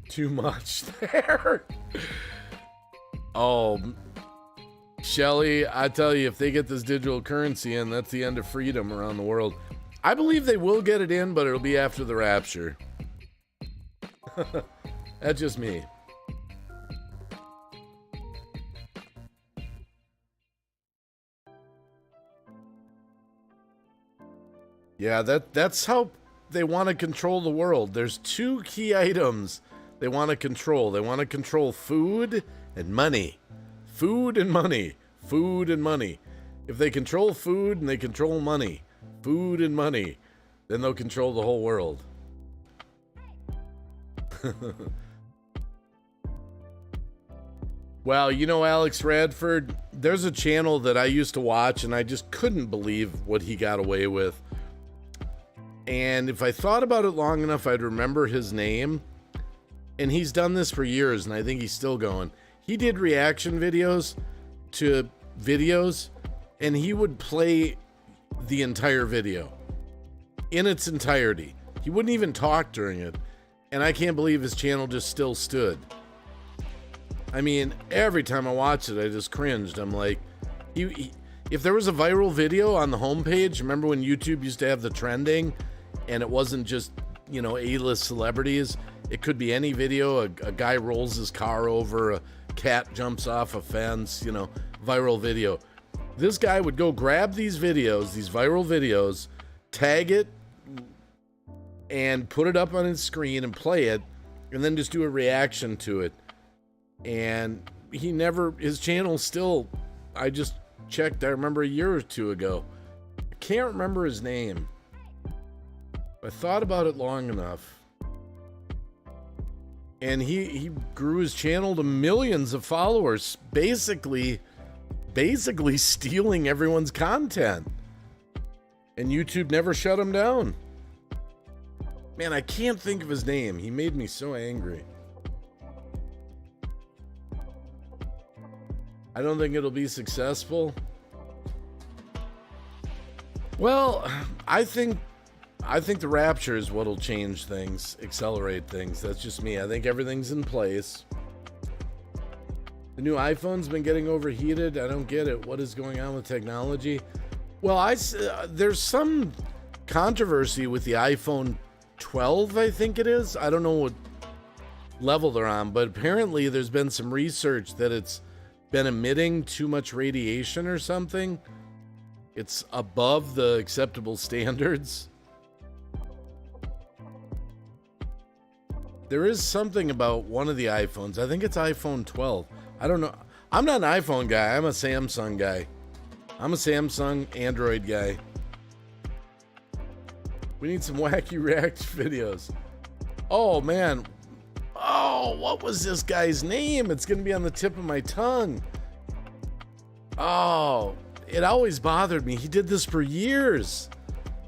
too much there. Oh, Shelly, I tell you, if they get this digital currency in, that's the end of freedom around the world. I believe they will get it in, but it'll be after the rapture. That's just me. Yeah, that's how they want to control the world. There's 2 key items they want to control. They want to control food and money. Food and money. Food and money. If they control food and they control money, food and money, then they'll control the whole world. Well, you know, Alex Radford, there's a channel that I used to watch and I just couldn't believe what he got away with. And if I thought about it long enough, I'd remember his name. And he's done this for years, and I think he's still going. He did reaction videos to videos, and he would play the entire video in its entirety. He wouldn't even talk during it. And I can't believe his channel just still stood. I mean, every time I watched it, I just cringed. I'm like, if there was a viral video on the homepage, remember when YouTube used to have the trending, and it wasn't just, you know, A-list celebrities? It could be any video. A guy rolls his car over, a cat jumps off a fence, you know, viral video. This guy would go grab these videos, these viral videos, tag it, and put it up on his screen and play it, and then just do a reaction to it. And his channel still, I just checked, I remember a year or 2 ago. I can't remember his name. I thought about it long enough. And he grew his channel to millions of followers, basically basically stealing everyone's content. And YouTube never shut him down. Man, I can't think of his name. He made me so angry. I don't think it'll be successful. Well, I think the Rapture is what'll change things, accelerate things. That's just me. I think everything's in place. The new iPhone's been getting overheated. I don't get it. What is going on with technology? Well, there's some controversy with the iPhone 12, I think it is. I don't know what level they're on, but apparently there's been some research that it's been emitting too much radiation or something. It's above the acceptable standards. There is something about one of the iPhones. I think it's iPhone 12. I don't know. I'm not an iPhone guy. I'm a Samsung guy. I'm a Samsung Android guy. We need some wacky react videos. Oh, man. Oh, what was this guy's name? It's going to be on the tip of my tongue. Oh, it always bothered me. He did this for years.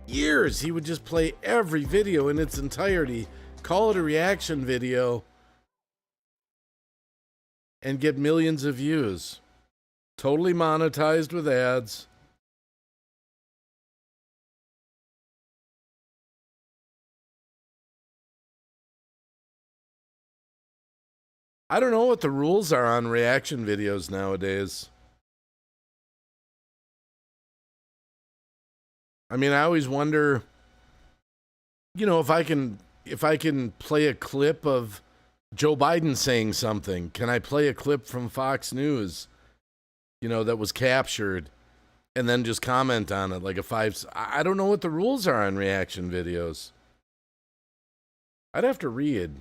Years. He would just play every video in its entirety, call it a reaction video, and get millions of views. Totally monetized with ads. I don't know what the rules are on reaction videos nowadays. I mean, I always wonder, you know, if I can play a clip of Joe Biden saying something. Can I play a clip from Fox News, you know, that was captured, and then just comment on it like a I don't know what the rules are on reaction videos. I'd have to read.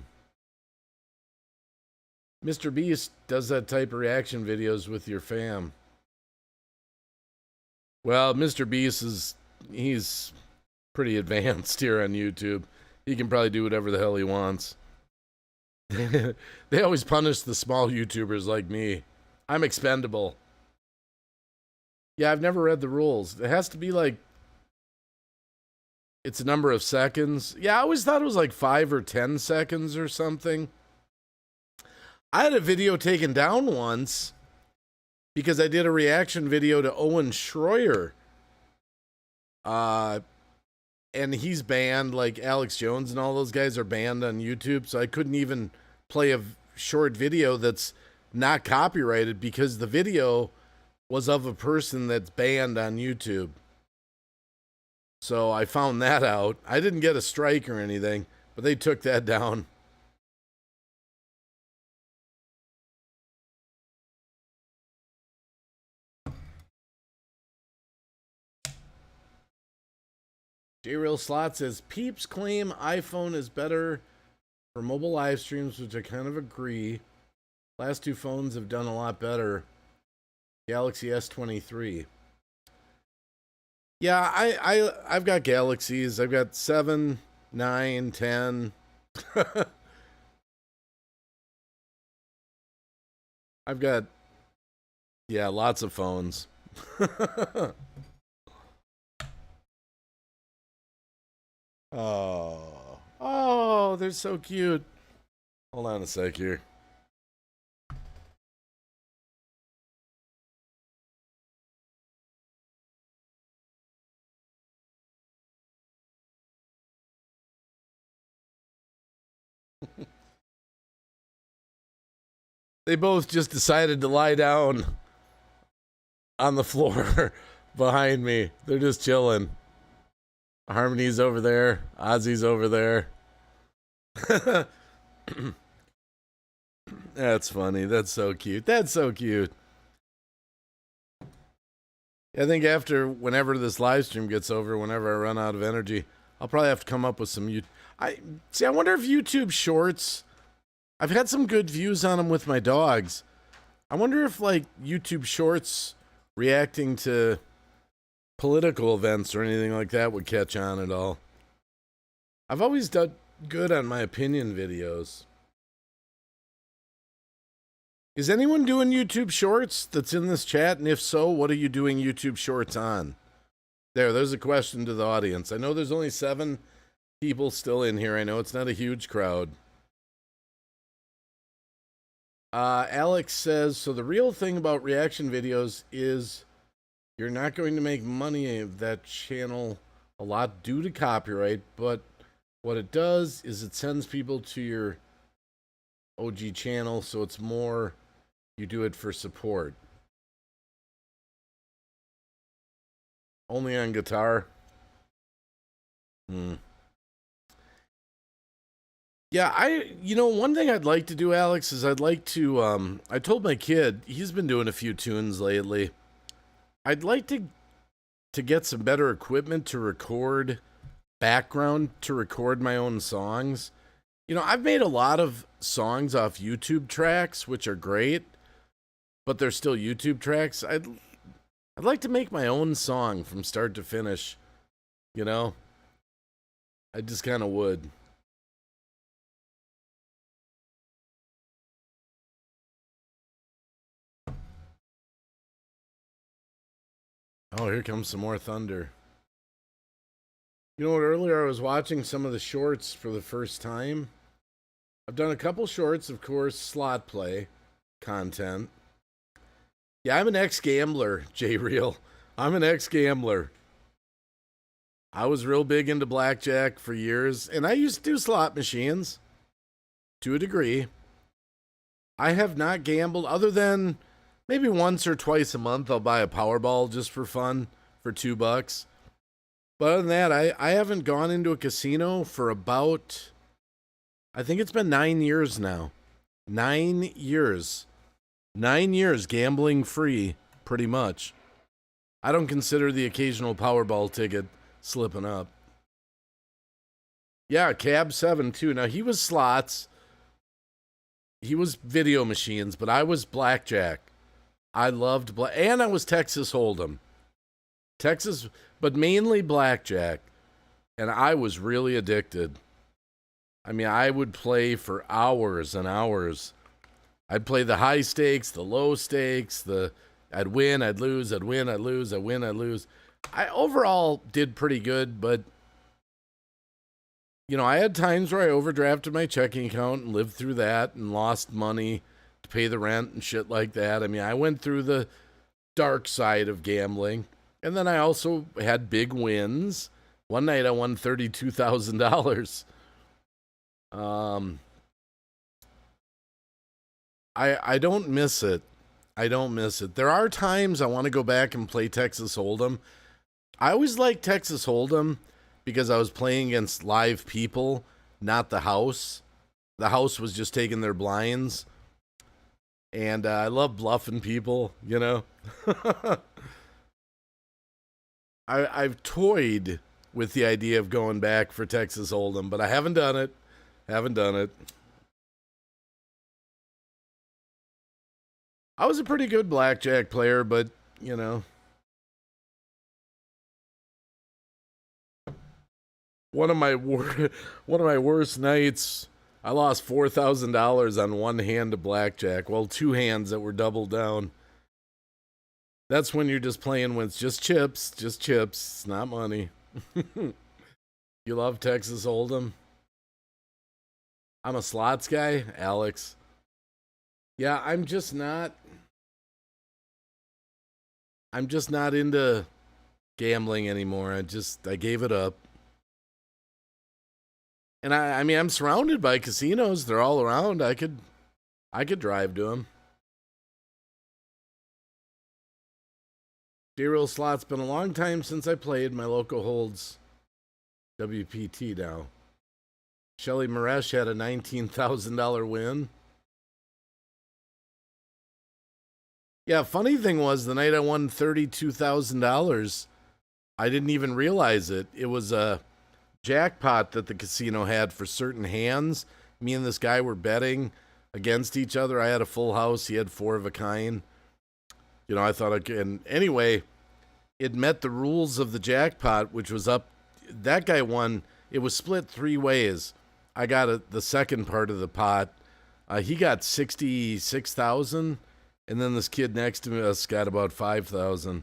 Mr. Beast does that type of reaction videos with your fam. Well, Mr. Beast he's pretty advanced here on YouTube. He can probably do whatever the hell he wants. They always punish the small YouTubers like me. I'm expendable. Yeah, I've never read the rules. It has to be like, it's a number of seconds. Yeah, I always thought it was like 5 or 10 seconds or something. I had a video taken down once because I did a reaction video to Owen Schroyer. And he's banned, like Alex Jones and all those guys are banned on YouTube, so I couldn't even play a short video that's not copyrighted because the video was of a person that's banned on YouTube. So I found that out. I didn't get a strike or anything, but they took that down. J-Real Slot says, Peeps claim iPhone is better for mobile live streams, which I kind of agree. Last two phones have done a lot better. Galaxy S23. Yeah, I've got Galaxies. I've got 7, 9, 10. I've got, yeah, lots of phones. Oh, they're so cute. Hold on a sec here. They both just decided to lie down on the floor behind me. They're just chilling. Harmony's over there. Ozzy's over there. That's funny. That's so cute. That's so cute. I think whenever this live stream gets over, whenever I run out of energy, I'll probably have to come up with some I wonder if YouTube Shorts, I've had some good views on them with my dogs. I wonder if like YouTube Shorts reacting to political events or anything like that would catch on at all. I've always done good on my opinion videos. Is anyone doing YouTube Shorts that's in this chat? And if so, what are you doing YouTube Shorts on? There's a question to the audience. I know there's only 7 people still in here. I know it's not a huge crowd. Alex says, so the real thing about reaction videos is you're not going to make money of that channel a lot due to copyright, but what it does is it sends people to your OG channel, so it's more you do it for support. Only on guitar? Yeah, one thing I'd like to do, Alex, is I'd like to, I told my kid, he's been doing a few tunes lately. I'd like to get some better equipment to record background, to record my own songs. I've made a lot of songs off YouTube tracks, which are great, but they're still YouTube tracks. I'd like to make my own song from start to finish, I just kind of would. Oh, here comes some more thunder. You know what? Earlier I was watching some of the shorts for the first time. I've done a couple shorts, of course, slot play content. Yeah, I'm an ex-gambler, J-Real. I'm an ex-gambler. I was real big into blackjack for years, and I used to do slot machines to a degree. I have not gambled other than maybe once or twice a month. I'll buy a Powerball just for fun for $2. But other than that, I haven't gone into a casino for about, I think it's been 9 years now. 9 years. 9 years gambling free, pretty much. I don't consider the occasional Powerball ticket slipping up. Yeah, Cab 7 too. Now he was slots. He was video machines, but I was blackjack. I loved and I was Texas Hold'em. Texas, but mainly blackjack. And I was really addicted. I mean, I would play for hours and hours. I'd play the high stakes, the low stakes, I'd win, I'd lose, I'd win, I'd lose, I'd win, I'd lose. I overall did pretty good, but I had times where I overdrafted my checking account and lived through that and lost money to pay the rent and shit like that. I mean, I went through the dark side of gambling. And then I also had big wins. One night I won $32,000. I don't miss it. I don't miss it. There are times I want to go back and play Texas Hold'em. I always liked Texas Hold'em because I was playing against live people, not the house. The house was just taking their blinds. And I love bluffing people, I've toyed with the idea of going back for Texas Hold'em, but I haven't done it. I was a pretty good blackjack player, but, one of my worst nights, I lost $4,000 on one hand of blackjack. Well, 2 hands that were doubled down. That's when you're just playing with just chips. It's not money. You love Texas Hold'em? I'm a slots guy, Alex. Yeah, I'm just not into gambling anymore. I gave it up. And I mean, I'm surrounded by casinos. They're all around. I could drive to them. J-Real Slot's been a long time since I played. My local holds WPT now. Shelly Maresh had a $19,000 win. Yeah, funny thing was, the night I won $32,000, I didn't even realize it. It was a jackpot that the casino had for certain hands. Me and this guy were betting against each other. I had a full house. He had 4 of a kind. I thought I could. And anyway, it met the rules of the jackpot, which was up. That guy won. It was split 3 ways. I got the second part of the pot. He got 66,000, and then this kid next to us got about 5,000.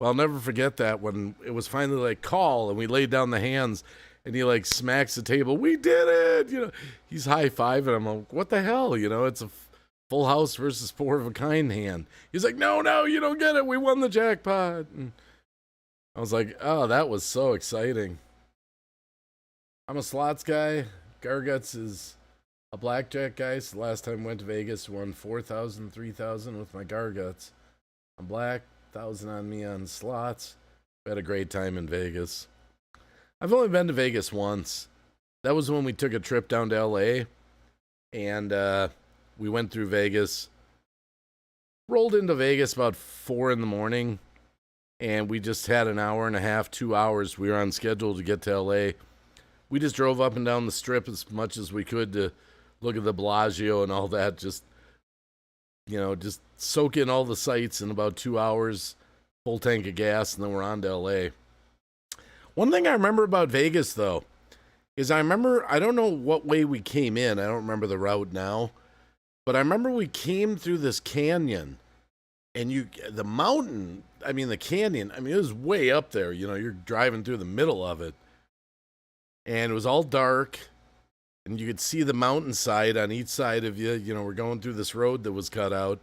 Well, I'll never forget that when it was finally like call, and we laid down the hands, and he like smacks the table. We did it! He's high-fiving. I'm like, what the hell? It's a full house versus four of a kind hand. He's like, no, you don't get it. We won the jackpot. And I was like, oh, that was so exciting. I'm a slots guy. Garguts is a blackjack guy. So the last time I went to Vegas, won 4,000, 3,000 with my Garguts. I'm black, 1,000 on me on slots. We had a great time in Vegas. I've only been to Vegas once. That was when we took a trip down to LA, and we went through Vegas. Rolled into Vegas about 4 in the morning, and we just had an hour and a half, 2 hours. We were on schedule to get to LA. We just drove up and down the strip as much as we could to look at the Bellagio and all that. Just soak in all the sights in about 2 hours, full tank of gas, and then we're on to LA. One thing I remember about Vegas, though, is I don't know what way we came in. I don't remember the route now. But I remember we came through this canyon, and the canyon, it was way up there. You're driving through the middle of it. And it was all dark, and you could see the mountainside on each side of you. We're going through this road that was cut out.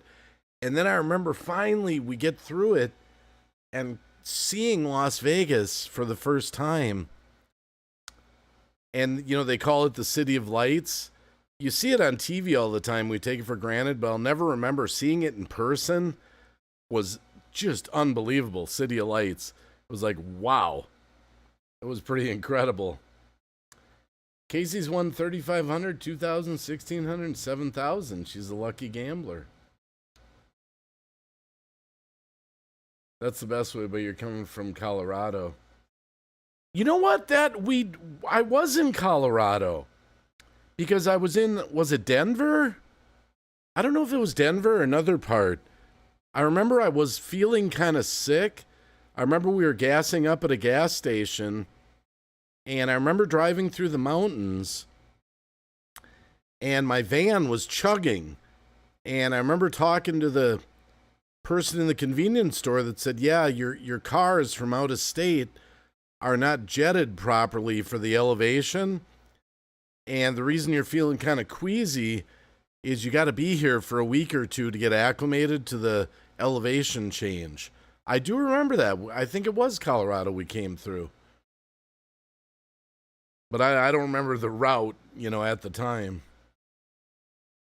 And then I remember finally we get through it and seeing Las Vegas for the first time. And, they call it the City of Lights. You see it on TV all the time. We take it for granted, but I'll never remember seeing it in person. Was just unbelievable. City of Lights. It was like, wow. It was pretty incredible. Casey's won 3,500, 2,000, 1,600, 7,000. She's a lucky gambler. That's the best way, but you're coming from Colorado. You know what? I was in Colorado because I was it Denver? I don't know if it was Denver or another part. I remember I was feeling kind of sick. I remember we were gassing up at a gas station, and I remember driving through the mountains, and my van was chugging. And I remember talking to the person in the convenience store that said, yeah, your cars from out of state are not jetted properly for the elevation. And the reason you're feeling kind of queasy is you got to be here for a week or two to get acclimated to the elevation change. I do remember that. I think it was Colorado we came through. But I don't remember the route, at the time.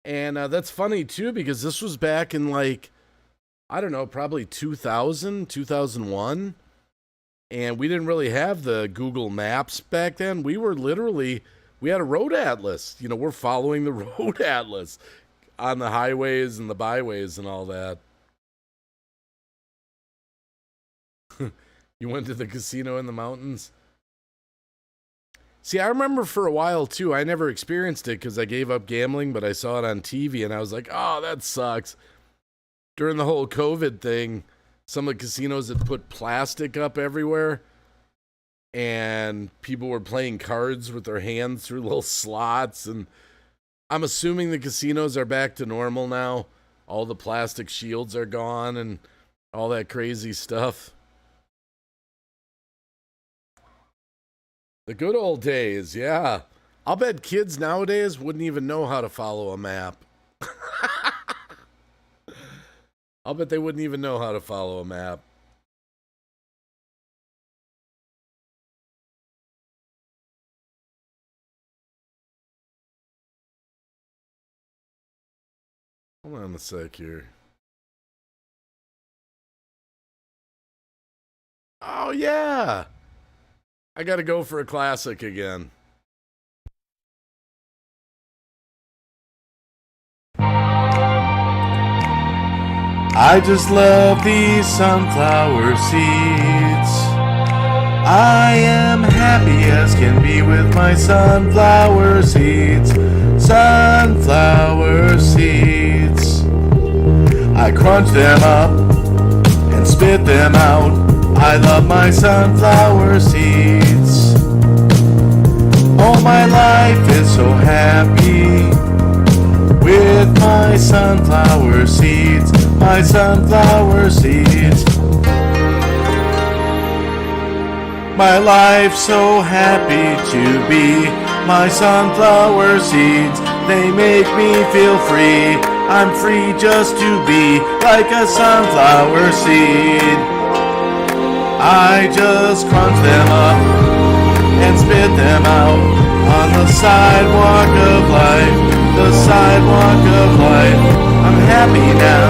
And that's funny, too, because this was back in, probably 2000, 2001. And we didn't really have the Google Maps back then. We had a road atlas. We're following the road atlas on the highways and the byways and all that. You went to the casino in the mountains? See, I remember for a while, too, I never experienced it because I gave up gambling, but I saw it on TV, and I was like, oh, that sucks. During the whole COVID thing, some of the casinos had put plastic up everywhere, and people were playing cards with their hands through little slots, and I'm assuming the casinos are back to normal now. All the plastic shields are gone and all that crazy stuff. The good old days, yeah. I'll bet kids nowadays wouldn't even know how to follow a map. I'll bet they wouldn't even know how to follow a map. Hold on a sec here. Oh, yeah. I gotta go for a classic again. I just love these sunflower seeds. I am happy as can be with my sunflower seeds. Sunflower seeds. I crunch them up and spit them out. I love my sunflower seeds. All my life is so happy. with my sunflower seeds, my sunflower seeds. My life's so happy to be my sunflower seeds. They make me feel free. I'm free just to be like a sunflower seed. I just crunch them up and spit them out on the sidewalk of life, the sidewalk of life. I'm happy now,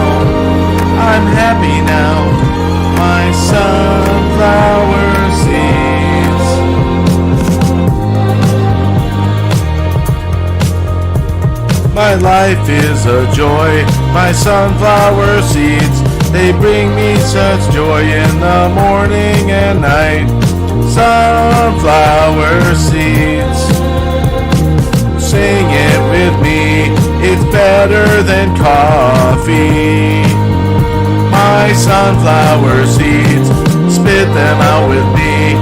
I'm happy now. My sunflower seeds. My life is a joy, my sunflower seeds. They bring me such joy in the morning and night. Sunflower seeds. Sing it with me, it's better than coffee. My sunflower seeds, spit them out with me,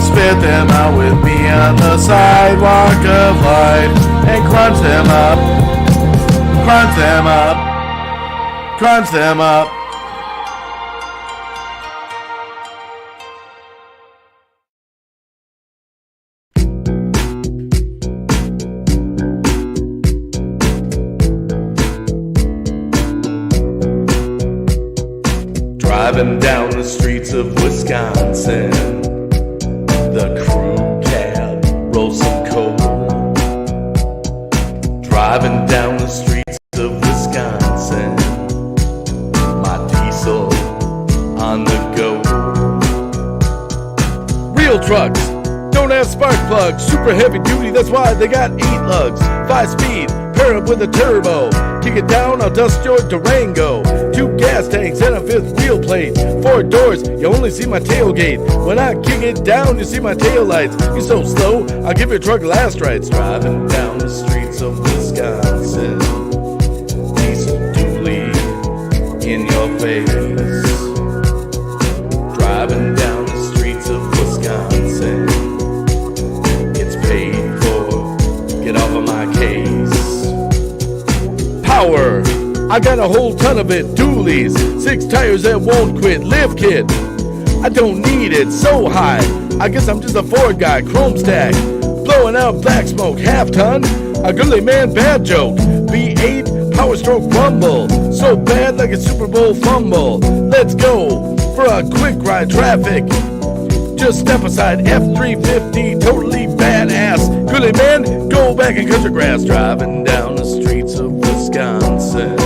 spit them out with me on the sidewalk of life, and crunch them up, crunch them up, crunch them up. Driving down the streets of Wisconsin, the crew cab rolls some coal. Driving down the streets of Wisconsin, my diesel on the go. Real trucks don't have spark plugs, super heavy duty, that's why they got 8 lugs. 5 speed, pair up with a turbo. Kick it down, I'll dust your Durango. 2 gas tanks and a 5th wheel plate. 4 doors, you only see my tailgate. When I kick it down, you see my tail lights. You're so slow, I'll give your truck last rides. Driving down the streets of Wisconsin, diesel dually in your face. Driving down the streets of Wisconsin, it's paid for, get off of my case. Power, I got a whole ton of it. Dualies, 6 tires that won't quit. Lift kit, I don't need it, so high. I guess I'm just a Ford guy. Chrome stack, blowing out black smoke. Half ton, a girly man bad joke. V8, power stroke rumble, so bad like a Super Bowl fumble. Let's go for a quick ride. Traffic, just step aside. F-350, totally badass. Girly man, go back and cut your grass. Driving down the streets of Wisconsin,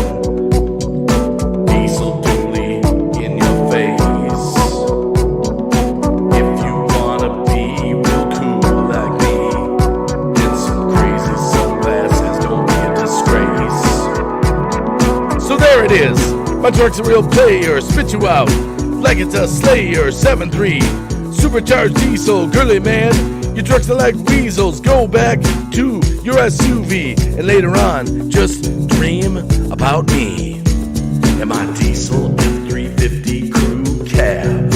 diesel dually in your face. If you wanna be real cool like me, get some crazy sunglasses, don't be a disgrace. So there it is, my truck's a real player, spit you out like it's a Slayer. 7.3, supercharged diesel, girly man, your trucks are like weasels. Go back to your SUV, and later on, just dream about me and my diesel F-350 crew cab.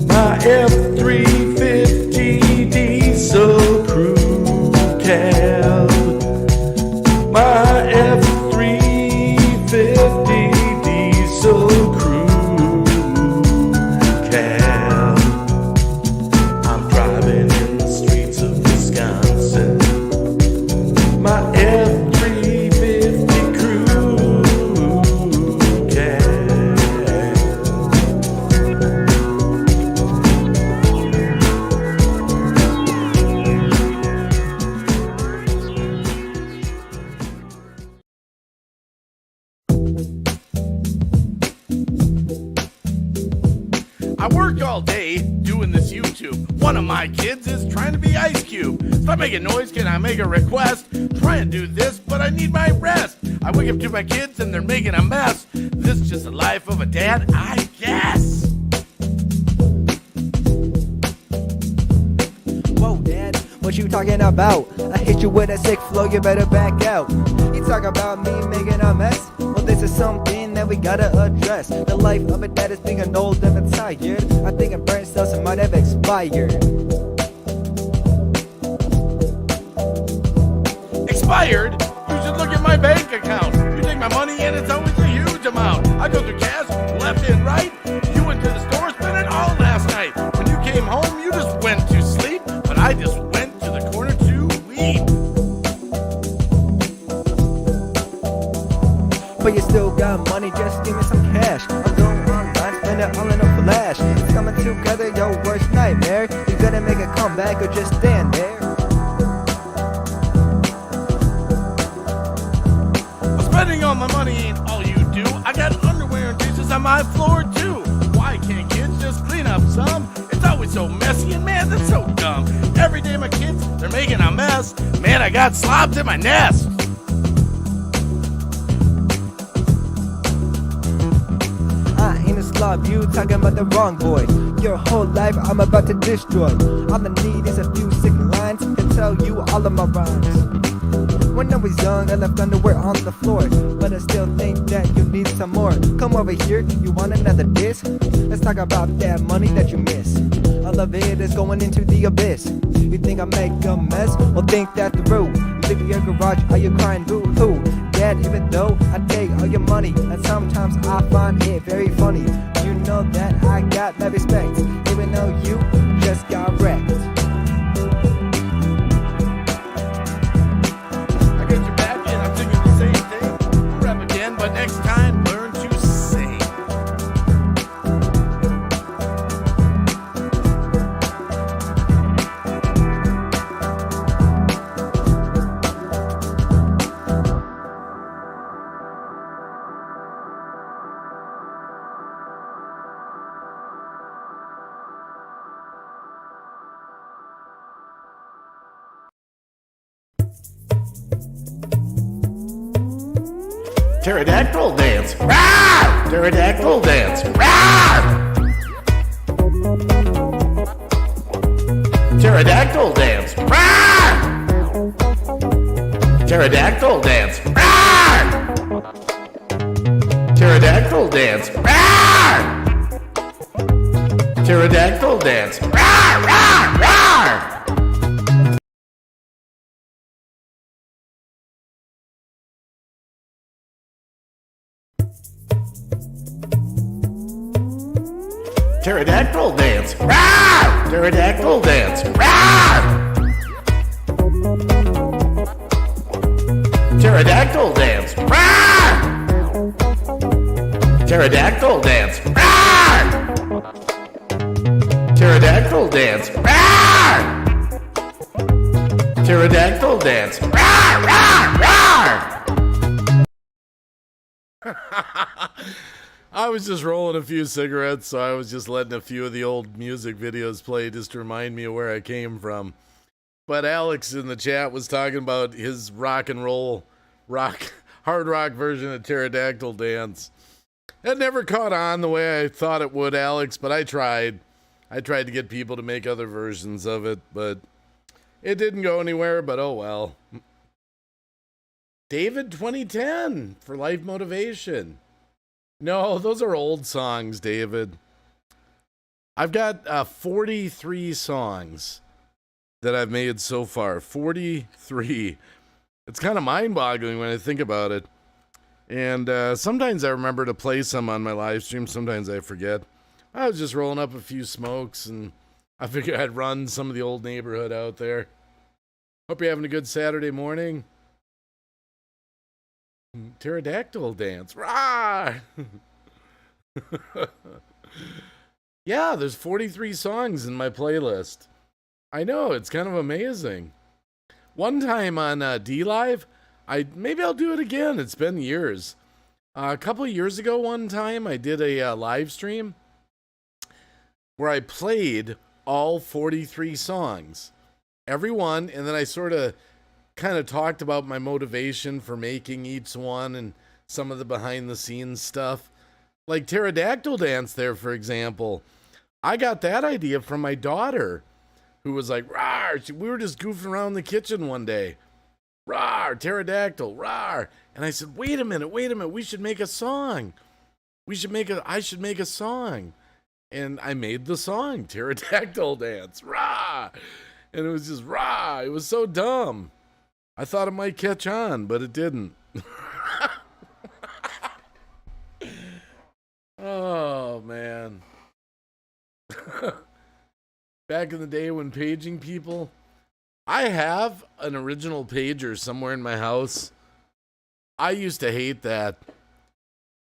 My F-350 diesel crew cab. My F-350 diesel crew cab. I'm driving in the streets of Wisconsin. My F-350 crew cab. I work all day doing this YouTube. One of my kids is trying to be Ice Cube. Stop making noise, can I make a request? Try and do this, but I need my rest. I wake up to my kids and they're making a mess. This is just the life of a dad, I guess.
Whoa, Dad, what you talking about? I hit you with a sick flow, you better back out. You talk about me making a mess? Well, this is something that we gotta address. The life of a dad is being an old and retired. I think a brain cells might have expired.
Expired? You should look at my bank account. my money and it's always a huge amount. I go through cash, left and right. You went to the store, spent it all last night. When you came home, you just went to sleep, but I just went to the corner to weep.
But you still got money, just give me some cash. I'm going online, spend it all in a flash. It's coming together, your worst nightmare. You gonna make a comeback or just stand there?
Spending all my money ain't all you do. I got underwear and dishes on my floor too. Why can't kids just clean up some? It's always so messy and man, that's so dumb. Every day my kids, they're making a mess. Man, I got slobs in my nest.
I ain't a slob, you talking about the wrong boy. Your whole life I'm about to destroy. All I need is a few sick lines to tell you all of my rhymes. When I was young, I left underwear on the floor, but I still think that you need some more. Come over here, you want another diss? Let's talk about that money that you miss. All of it is going into the abyss. You think I make a mess? Well, think that through. Live in your garage, are you crying boo-hoo? Dad, even though I take all your money, and sometimes I find it very funny. You know that I got my respect, even though you just got wrecked.
But next time, learn to sing. Pterodactyl dance. Rawr! Pterodactyl dance. Rawr! Pterodactyl dance. Rawr! Pterodactyl dance. Rawr! Pterodactyl dance. Rawr! Pterodactyl dance. Rawr! Rawr! Rawr! Pterodactyl dance. Rawr! Pterodactyl dance. Rawr! Pterodactyl dance. Rawr! Pterodactyl dance. Rawr! Pterodactyl dance. Rawr! Pterodactyl dance. Rawr! Rawr! Rawr! I was just rolling a few cigarettes, so I was just letting a few of the old music videos play just to remind me of where I came from. But Alex in the chat was talking about his rock and roll, hard rock version of Pterodactyl Dance. It never caught on the way I thought it would, Alex, but I tried. I tried to get people to make other versions of it, but it didn't go anywhere, but oh well. David 2010 for Life Motivation. No, those are old songs, David. I've got 43 songs that I've made so far. 43. It's kind of mind-boggling when I think about it. And sometimes I remember to play some on my live stream. Sometimes I forget. I was just rolling up a few smokes, and I figured I'd run some of the old neighborhood out there. Hope you're having a good Saturday morning. Pterodactyl dance. Rah! Yeah, there's 43 songs in my playlist. I know, it's kind of amazing. One time on D-Live, maybe I'll do it again. It's been years. A couple of years ago, one time, I did a live stream where I played all 43 songs. Every one, and then I sort of kind of talked about my motivation for making each one and some of the behind the scenes stuff. Like Pterodactyl Dance there, for example. I got that idea from my daughter, who was like, "Rawr!" We were just goofing around the kitchen one day. "Rawr, pterodactyl, rawr." And I said, wait a minute, we should make a song. I should make a song. And I made the song, Pterodactyl Dance, rah! And it was just rah. It was so dumb. I thought it might catch on, but it didn't. Oh, man. Back in the day when paging people, I have an original pager somewhere in my house. I used to hate that.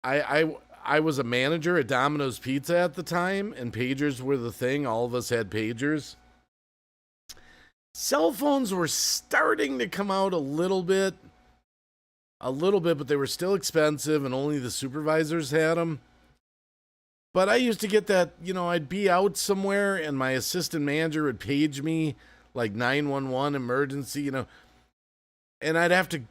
I was a manager at Domino's Pizza at the time, and pagers were the thing. All of us had pagers. Cell phones were starting to come out a little bit, but they were still expensive, and only the supervisors had them. But I used to get that, I'd be out somewhere, and my assistant manager would page me, like 911 emergency, and I'd have to,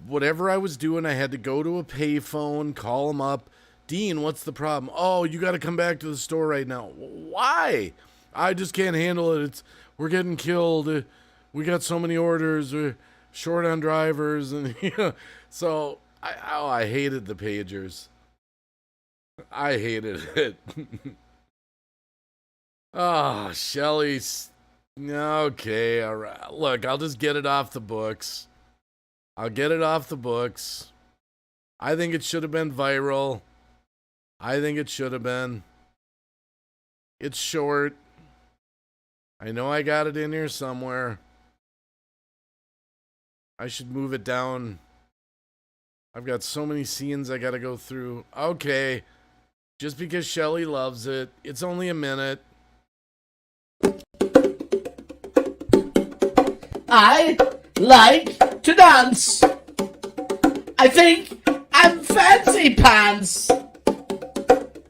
whatever I was doing, I had to go to a payphone, call them up. Dean, what's the problem? Oh, you got to come back to the store right now. Why? I just can't handle it. We're getting killed. We got so many orders. We're short on drivers, and so I hated the pagers. I hated it. Oh, Shelly's. Okay, all right. Look, I'll just get it off the books. I think it should have been viral. It's short. I know I got it in here somewhere. I should move it down. I've got so many scenes I gotta go through. Okay. Just because Shelly loves it. It's only a minute.
I like to dance. I think I'm fancy pants.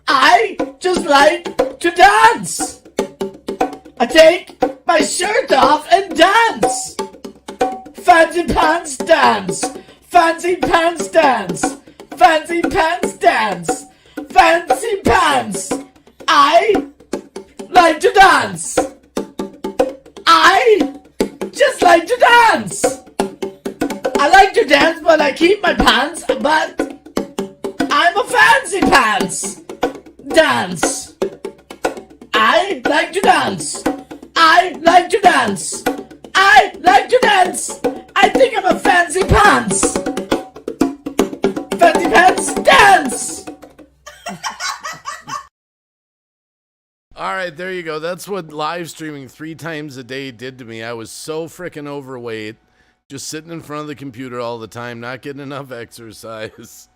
I just like to dance. I take my shirt off and dance. Fancy pants dance. Fancy pants dance. Fancy pants dance. Fancy pants. I like to dance. I just like to dance. I like to dance, but I keep my pants, but I'm a fancy pants. Dance. I like to dance. I like to dance. I like to dance. I think I'm a fancy pants. Fancy pants dance.
All right, there you go. That's what live streaming 3 times a day did to me. I was so freaking overweight, just sitting in front of the computer all the time, not getting enough exercise.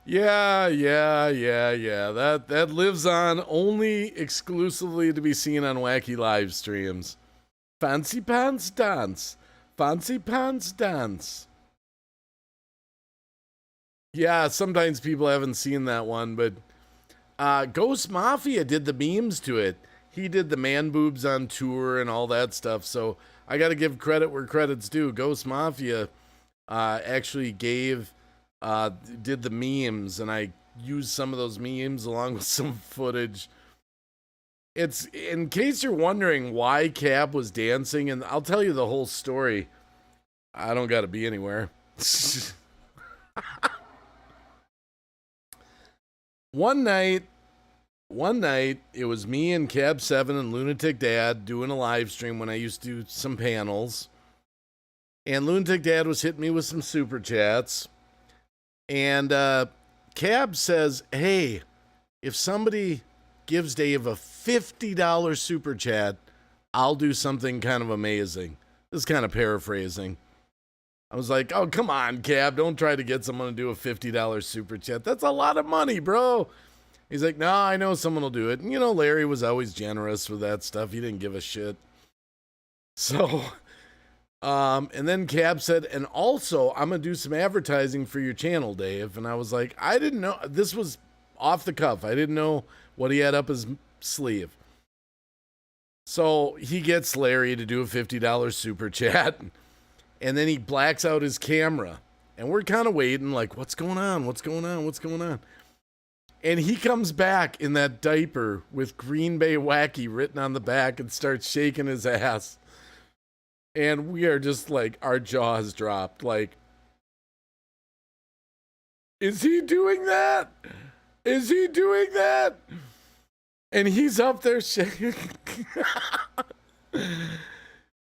Yeah. That lives on only exclusively to be seen on wacky live streams. Fancy pants dance. Fancy pants dance. Yeah, sometimes people haven't seen that one, but Ghost Mafia did the memes to it. He did the man boobs on tour and all that stuff. So I got to give credit where credit's due. Ghost Mafia actually did the memes, and I used some of those memes along with some footage. It's, in case you're wondering why Cab was dancing, and I'll tell you the whole story. I don't got to be anywhere. One night, it was me and Cab 7 and Lunatic Dad doing a live stream when I used to do some panels. And Lunatic Dad was hitting me with some super chats. And Cab says, hey, if somebody gives Dave a $50 super chat, I'll do something kind of amazing. This is kind of paraphrasing. I was like, oh, come on, Cab. Don't try to get someone to do a $50 super chat. That's a lot of money, bro. He's like, no, I know someone will do it. And, Larry was always generous with that stuff. He didn't give a shit. So, and then Cab said, and also, I'm going to do some advertising for your channel, Dave. And I was like, I didn't know. This was off the cuff. I didn't know what he had up his sleeve. So he gets Larry to do a $50 super chat. And then he blacks out his camera. And we're kind of waiting, like, what's going on? And he comes back in that diaper with Green Bay Wacky written on the back and starts shaking his ass. And we are just like, our jaws dropped. Like, is he doing that? And he's up there shaking.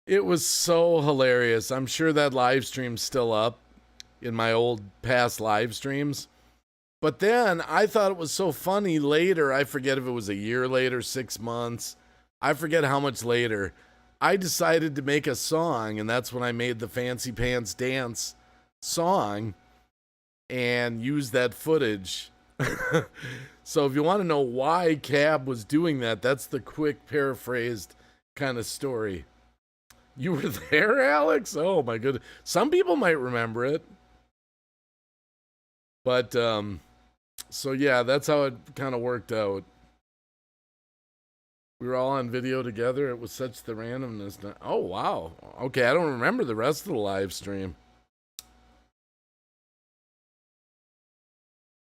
It was so hilarious. I'm sure that live stream's still up in my old past live streams. But then I thought it was so funny later. I forget if it was a year later, 6 months. I forget how much later. I decided to make a song, and that's when I made the Fancy Pants Dance song and used that footage. So if you want to know why Cab was doing that, that's the quick paraphrased kind of story. You were there, Alex? Oh my goodness. Some people might remember it. But so yeah, that's how it kind of worked out. We were all on video together. It was such the randomness. Oh wow. Okay, I don't remember the rest of the live stream.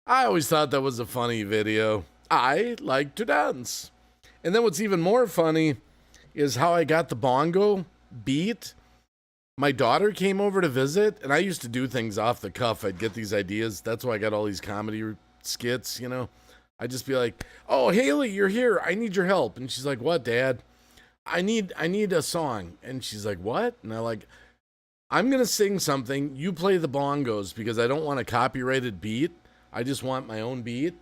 I always thought that was a funny video. I like to dance. And then what's even more funny is how I got the bongo beat. My daughter came over to visit, and I used to do things off the cuff. I'd get these ideas. That's why I got all these comedy skits, you know. I'd just be like, "Oh, Haley, you're here. I need your help." And she's like, "What, Dad?" I need a song. And she's like, "What?" And I'm going to sing something. You play the bongos because I don't want a copyrighted beat. I just want my own beat.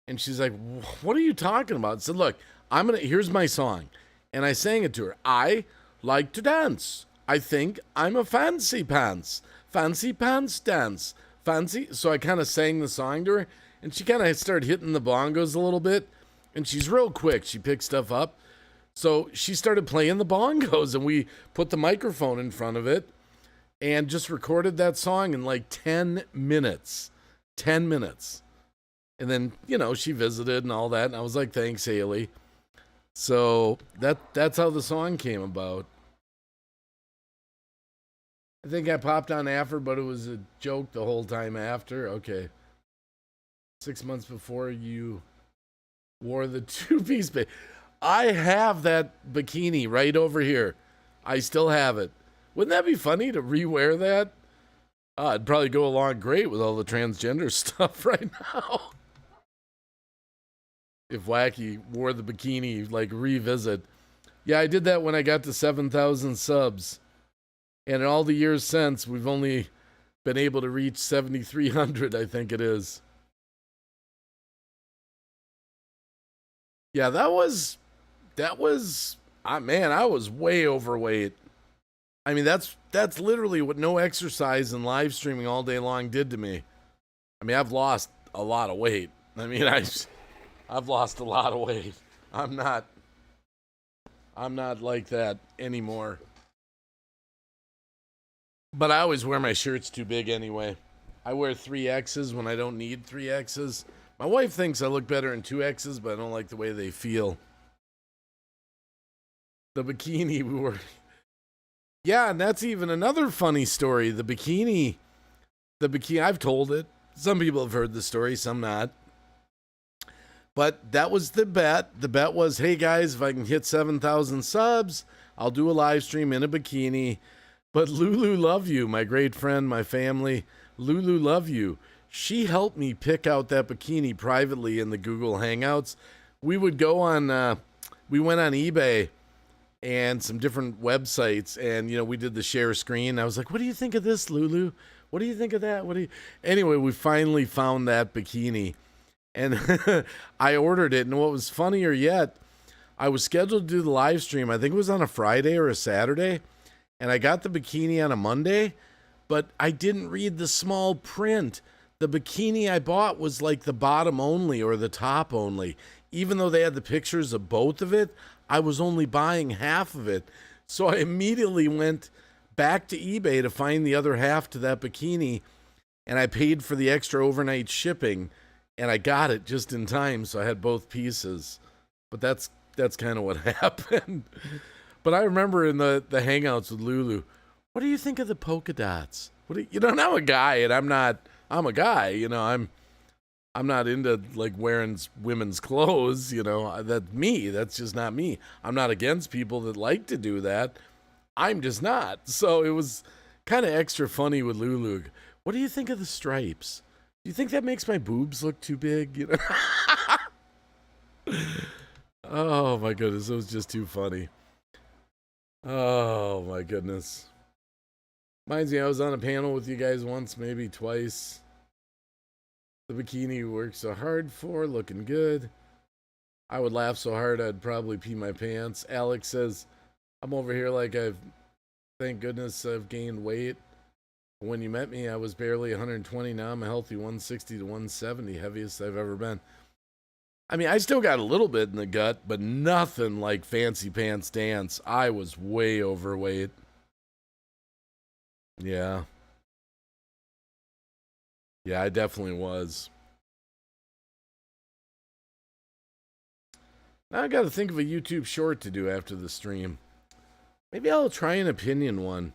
And she's like, "What are you talking about?" I said, "Look, here's my song." And I sang it to her. I like to dance. I think I'm a fancy pants. Fancy pants dance. Fancy. So I kind of sang the song to her, and she kind of started hitting the bongos a little bit. And she's real quick. She picks stuff up. So she started playing the bongos, and we put the microphone in front of it and just recorded that song in like 10 minutes. 10 minutes. And then, you know, she visited and all that. And I was like, "Thanks, Haley." So that's how the song came about. I think I popped on after, but it was a joke the whole time after. Okay. 6 months before you wore the two-piece I have that bikini right over here. I still have it. Wouldn't that be funny to rewear that? It'd probably go along great with all the transgender stuff right now. If Wacky wore the bikini, like revisit. Yeah, I did that when I got to 7,000 subs. And in all the years since, we've only been able to reach 7,300, I think it is. Yeah, that was, man, I was way overweight. I mean, that's literally what no exercise and live streaming all day long did to me. I mean, I've lost a lot of weight. I mean, I've lost a lot of weight. I'm not like that anymore. But I always wear my shirts too big anyway. I wear 3X's when I don't need 3X's. My wife thinks I look better in 2X's, but I don't like the way they feel. The bikini we were... Yeah, and that's even another funny story. The bikini, I've told it. Some people have heard the story, some not. But that was the bet. The bet was, hey guys, if I can hit 7,000 subs, I'll do a live stream in a bikini. But Lulu Love You, my great friend, my family, Lulu Love You, she helped me pick out that bikini privately in the Google Hangouts. We would go on, we went on eBay and some different websites, and, you know, we did the share screen. I was like, "What do you think of this, Lulu? What do you think of that? Anyway, we finally found that bikini, and I ordered it. And what was funnier yet, I was scheduled to do the live stream. I think it was on a Friday or a Saturday, and I got the bikini on a Monday, but I didn't read the small print. The bikini I bought was like the bottom only or the top only. Even though they had the pictures of both of it, I was only buying half of it. So I immediately went back to eBay to find the other half to that bikini, and I paid for the extra overnight shipping, and I got it just in time, so I had both pieces. But that's kind of what happened. But I remember in the Hangouts with Lulu, "What do you think of the polka dots?" And I'm a guy, and I'm a guy, you know, I'm not into like wearing women's clothes, you know. That's me. That's just not me. I'm not against people that like to do that. I'm just not. So it was kind of extra funny with Lulu. "What do you think of the stripes? Do you think that makes my boobs look too big?" You know. Oh my goodness, it was just too funny. Oh my goodness. Reminds me, I was on a panel with you guys once, maybe twice. The bikini you worked so hard for, looking good. I would laugh so hard I'd probably pee my pants. Alex says, I'm over here like thank goodness I've gained weight. When you met me, I was barely 120. Now I'm a healthy 160 to 170, heaviest I've ever been. I mean, I still got a little bit in the gut, but nothing like Fancy Pants Dance. I was way overweight. Yeah. Yeah, I definitely was. Now I got to think of a YouTube short to do after the stream. Maybe I'll try an opinion one.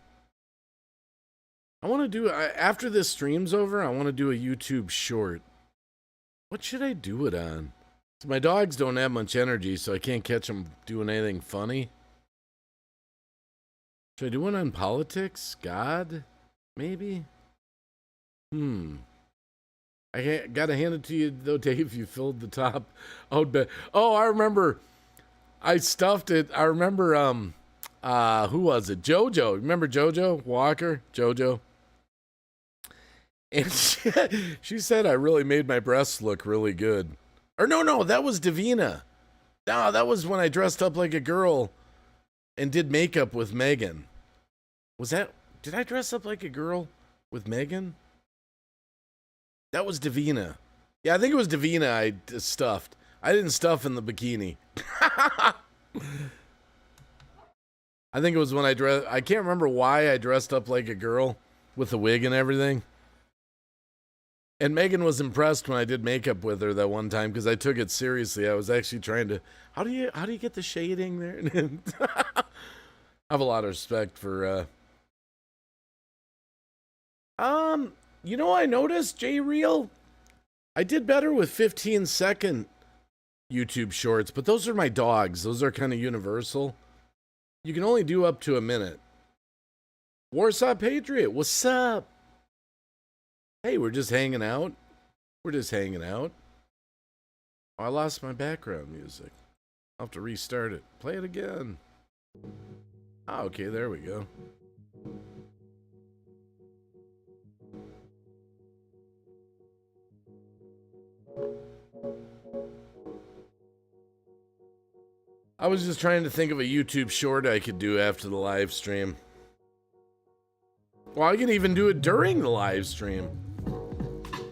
I want to do, after this stream's over, I want to do a YouTube short. What should I do it on? So my dogs don't have much energy, so I can't catch them doing anything funny. Should I do one on politics? God? Maybe? I gotta hand it to you, though, Dave. You filled the top out bed. Oh, I remember. I stuffed it. I remember, who was it? JoJo. Remember JoJo Walker? JoJo. And she said I really made my breasts look really good. Or no, that was Davina. No, that was when I dressed up like a girl and did makeup with Megan. Did I dress up like a girl with Megan? That was Davina. Yeah, I think it was Davina I stuffed. I didn't stuff in the bikini. I think it was when I can't remember why I dressed up like a girl with a wig and everything. And Megan was impressed when I did makeup with her that one time because I took it seriously. I was actually trying to, how do you get the shading there? I have a lot of respect for, you know, I noticed, J-Reel, I did better with 15-second YouTube shorts, but those are my dogs. Those are kind of universal. You can only do up to a minute. Warsaw Patriot, what's up? Hey, we're just hanging out. We're just hanging out. Oh, I lost my background music. I'll have to restart it. Play it again. Oh, okay, there we go. I was just trying to think of a YouTube short I could do after the live stream. Well, I can even do it during the live stream.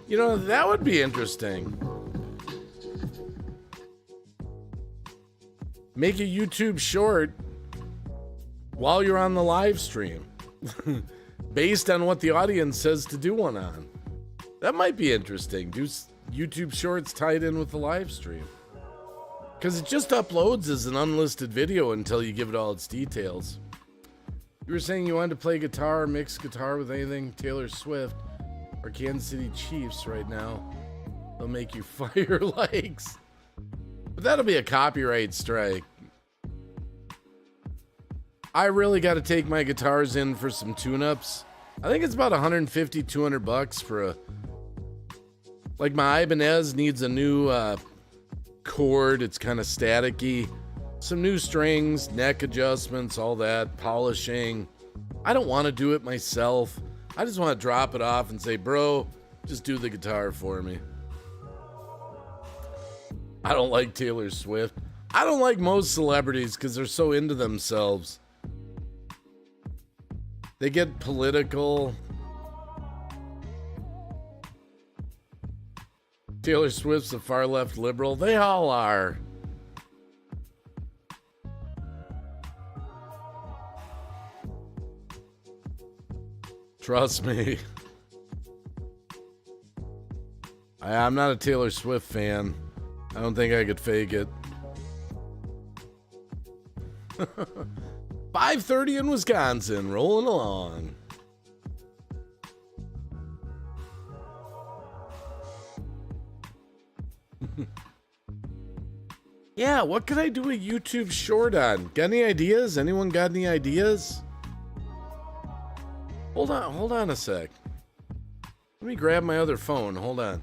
You know, that would be interesting. Make a YouTube short while you're on the live stream. Based on what the audience says to do one on. That might be interesting. Do YouTube shorts tied in with the live stream. Because it just uploads as an unlisted video until you give it all its details. You were saying you wanted to play guitar, mix guitar with anything Taylor Swift or Kansas City Chiefs right now. They'll make you fire likes. But that'll be a copyright strike. I really got to take my guitars in for some tune-ups. I think it's about $150, $200 for a... Like my Ibanez needs a new chord. It's kind of staticky. Some new strings, neck adjustments, all that, polishing. I don't want to do it myself. I just want to drop it off and say, bro, just do the guitar for me. I don't like Taylor Swift. I don't like most celebrities because they're so into themselves. They get political. Taylor Swift's a far left liberal. They all are. Trust me. I'm not a Taylor Swift fan. I don't think I could fake it. 5:30 in Wisconsin, rolling along. Yeah, what could I do a YouTube short on? Got any ideas? Anyone got any ideas? Hold on a sec. Let me grab my other phone. Hold on.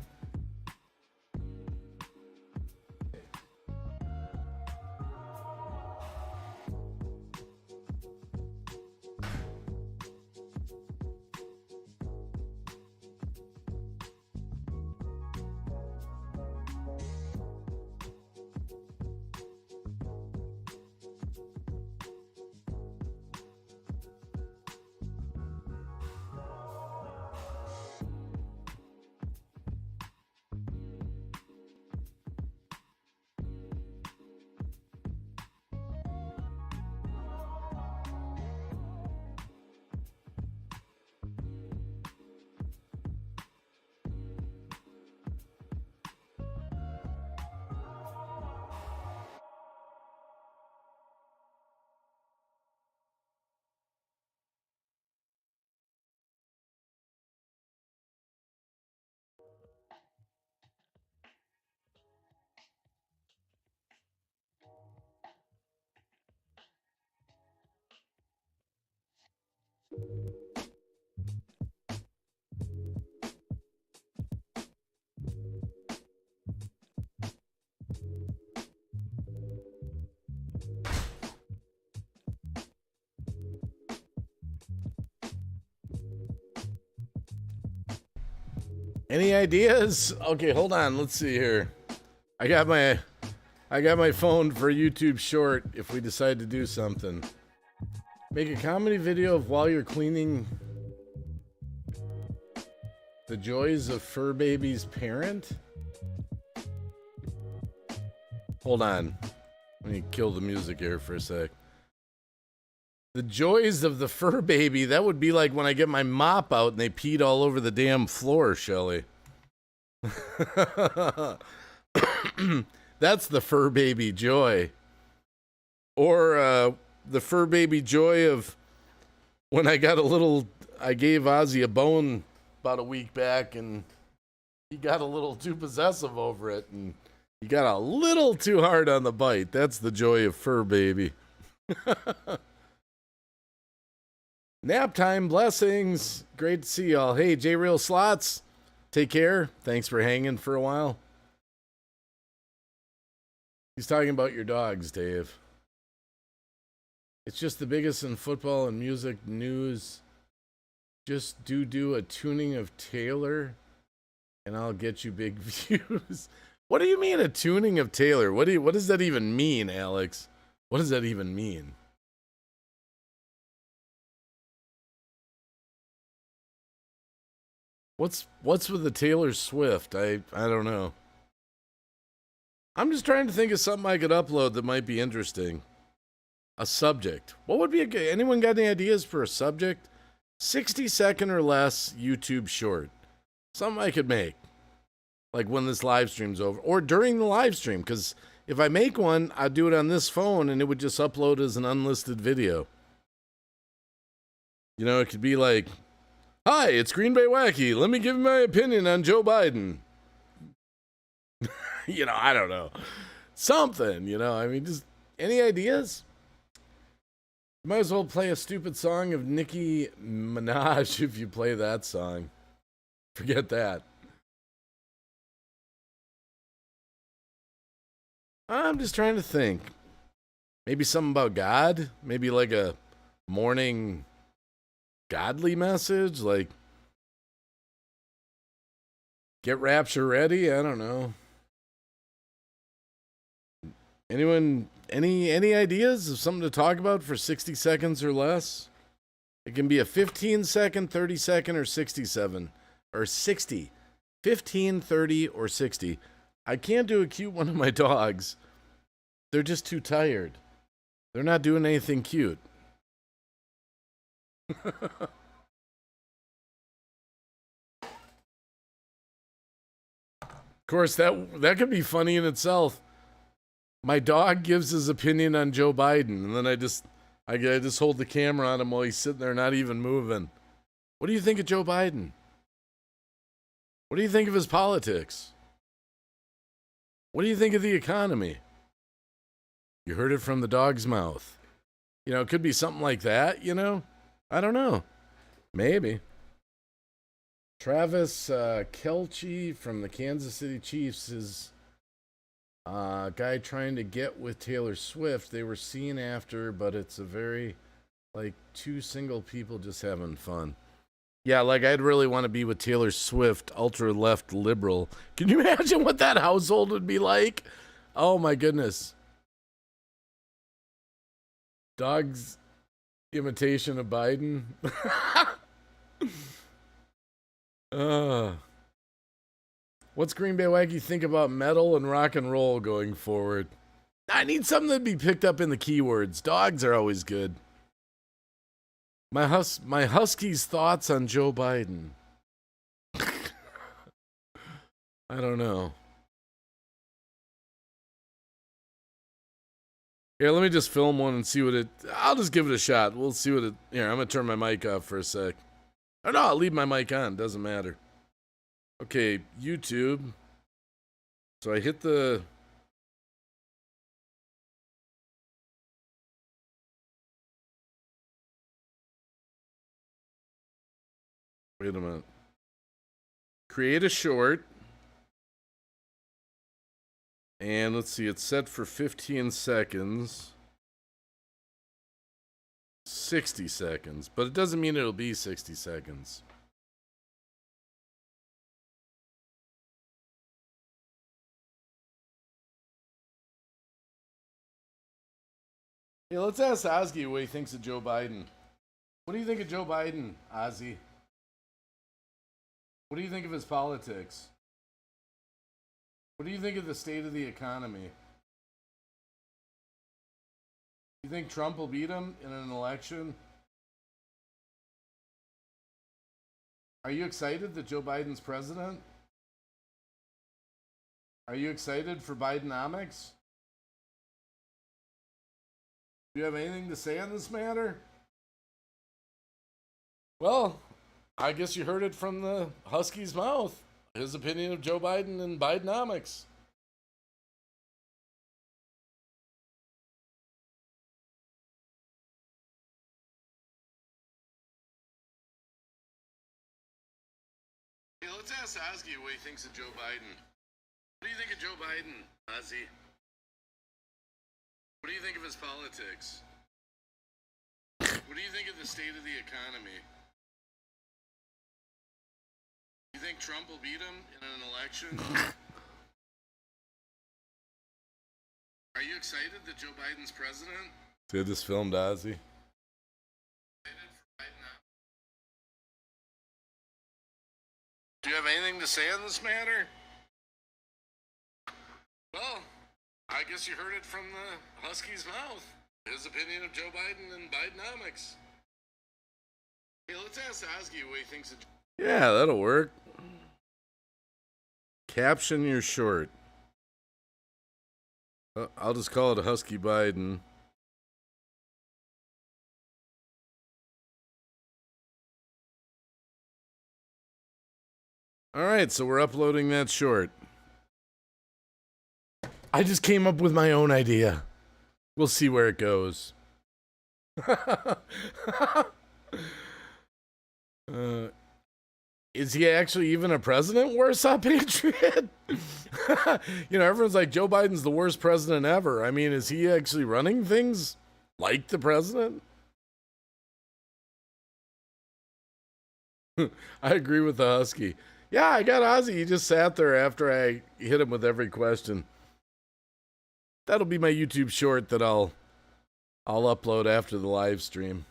Any ideas? Okay, hold on. Let's see here. I got my phone for YouTube short if we decide to do something. Make a comedy video of while you're cleaning the joys of fur baby's parent? Hold on. Let me kill the music here for a sec. The joys of the fur baby, that would be like when I get my mop out and they peed all over the damn floor, Shelly. That's the fur baby joy. Or the fur baby joy of when I gave Ozzy a bone about a week back and he got a little too possessive over it and he got a little too hard on the bite. That's the joy of fur baby. Nap time, blessings. Great to see y'all. Hey, J Real Slots, take care. Thanks for hanging for a while. He's talking about your dogs, Dave. It's just the biggest in football and music news. Just do a tuning of Taylor, and I'll get you big views. What do you mean a tuning of Taylor? What does that even mean, Alex? What does that even mean? What's with the Taylor Swift? I don't know. I'm just trying to think of something I could upload that might be interesting. A subject. What would be anyone got any ideas for a subject? 60-second or less YouTube short. Something I could make. Like when this live stream's over. Or during the live stream. Because if I make one, I'd do it on this phone and it would just upload as an unlisted video. You know, it could be like, hi, it's Green Bay Wacky. Let me give you my opinion on Joe Biden. You know, I don't know. Something, you know. I mean, just any ideas? You might as well play a stupid song of Nicki Minaj if you play that song. Forget that. I'm just trying to think. Maybe something about God? Maybe like a morning godly message? Like, get rapture ready? I don't know. Anyone, any ideas of something to talk about for 60 seconds or less? It can be a 15-second, 30-second, or 67. Or 60. 15, 30, or 60. I can't do a cute one of my dogs. They're just too tired. They're not doing anything cute. Of course, that could be funny in itself. My dog gives his opinion on Joe Biden, and then I just hold the camera on him while he's sitting there not even moving. What do you think of Joe Biden? What do you think of his politics? What do you think of the economy? You heard it from the dog's mouth. You know, it could be something like that, you know? I don't know. Maybe. Travis Kelce from the Kansas City Chiefs is a guy trying to get with Taylor Swift. They were seen after, but it's a very, like, two single people just having fun. Yeah, like, I'd really want to be with Taylor Swift, ultra-left liberal. Can you imagine what that household would be like? Oh, my goodness. Dog's imitation of Biden. What's Green Bay Wacky think about metal and rock and roll going forward? I need something to be picked up in the keywords. Dogs are always good. My husky's thoughts on Joe Biden. I don't know. Here, let me just film one and see what it... I'll just give it a shot. We'll see what it... Here, I'm going to turn my mic off for a sec. Or no, I'll leave my mic on. Doesn't matter. Okay, YouTube. So I hit the... Wait a minute. Create a short. And let's see, it's set for 15 seconds. 60 seconds. But it doesn't mean it'll be 60 seconds. Hey, let's ask Ozzy what he thinks of Joe Biden. What do you think of Joe Biden, Ozzy? What do you think of his politics? What do you think of the state of the economy? You think Trump will beat him in an election? Are you excited that Joe Biden's president? Are you excited for Bidenomics? Do you have anything to say on this matter? Well, I guess you heard it from the Husky's mouth. His opinion of Joe Biden and Bidenomics. Hey, let's ask Ozzy what he thinks of Joe Biden. What do you think of Joe Biden, Ozzy? What do you think of his politics? What do you think of the state of the economy? You think Trump will beat him in an election? Are you excited that Joe Biden's president? Did this filmed, Ozzy? Do you have anything to say on this matter? Well, I guess you heard it from the Husky's mouth. His opinion of Joe Biden and Bidenomics. Hey, let's ask Ozzy what he thinks of... Yeah, that'll work. Caption your short. I'll just call it Husky Biden. All right, so we're uploading that short. I just came up with my own idea. We'll see where it goes. Is he actually even a president? Warsaw Patriot? Everyone's like, Joe Biden's the worst president ever. I mean, is he actually running things like the president? I agree with the Husky. Yeah, I got Ozzy. He just sat there after I hit him with every question. That'll be my YouTube short that I'll upload after the live stream.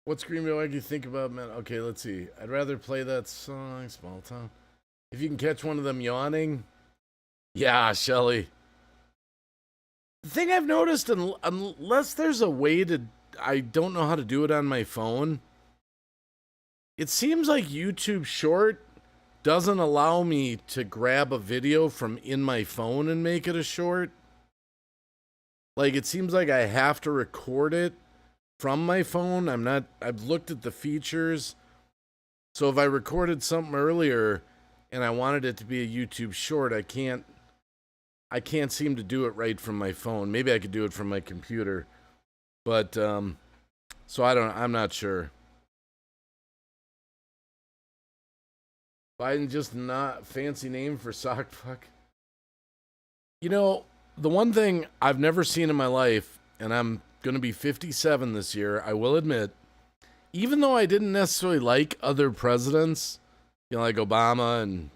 What scream do you think about, man? Okay, let's see. I'd rather play that song, Small Town. If you can catch one of them yawning. Yeah, Shelly. The thing I've noticed, unless there's a way to... I don't know how to do it on my phone. It seems like YouTube Short doesn't allow me to grab a video from in my phone and make it a short. Like, it seems like I have to record it from my phone. I've looked at the features. So if I recorded something earlier and I wanted it to be a YouTube short, I can't seem to do it right from my phone. Maybe I could do it from my computer. But, so I'm not sure. Biden just not fancy name for sock fuck. The one thing I've never seen in my life, and I'm going to be 57 this year, I will admit, even though I didn't necessarily like other presidents, like Obama and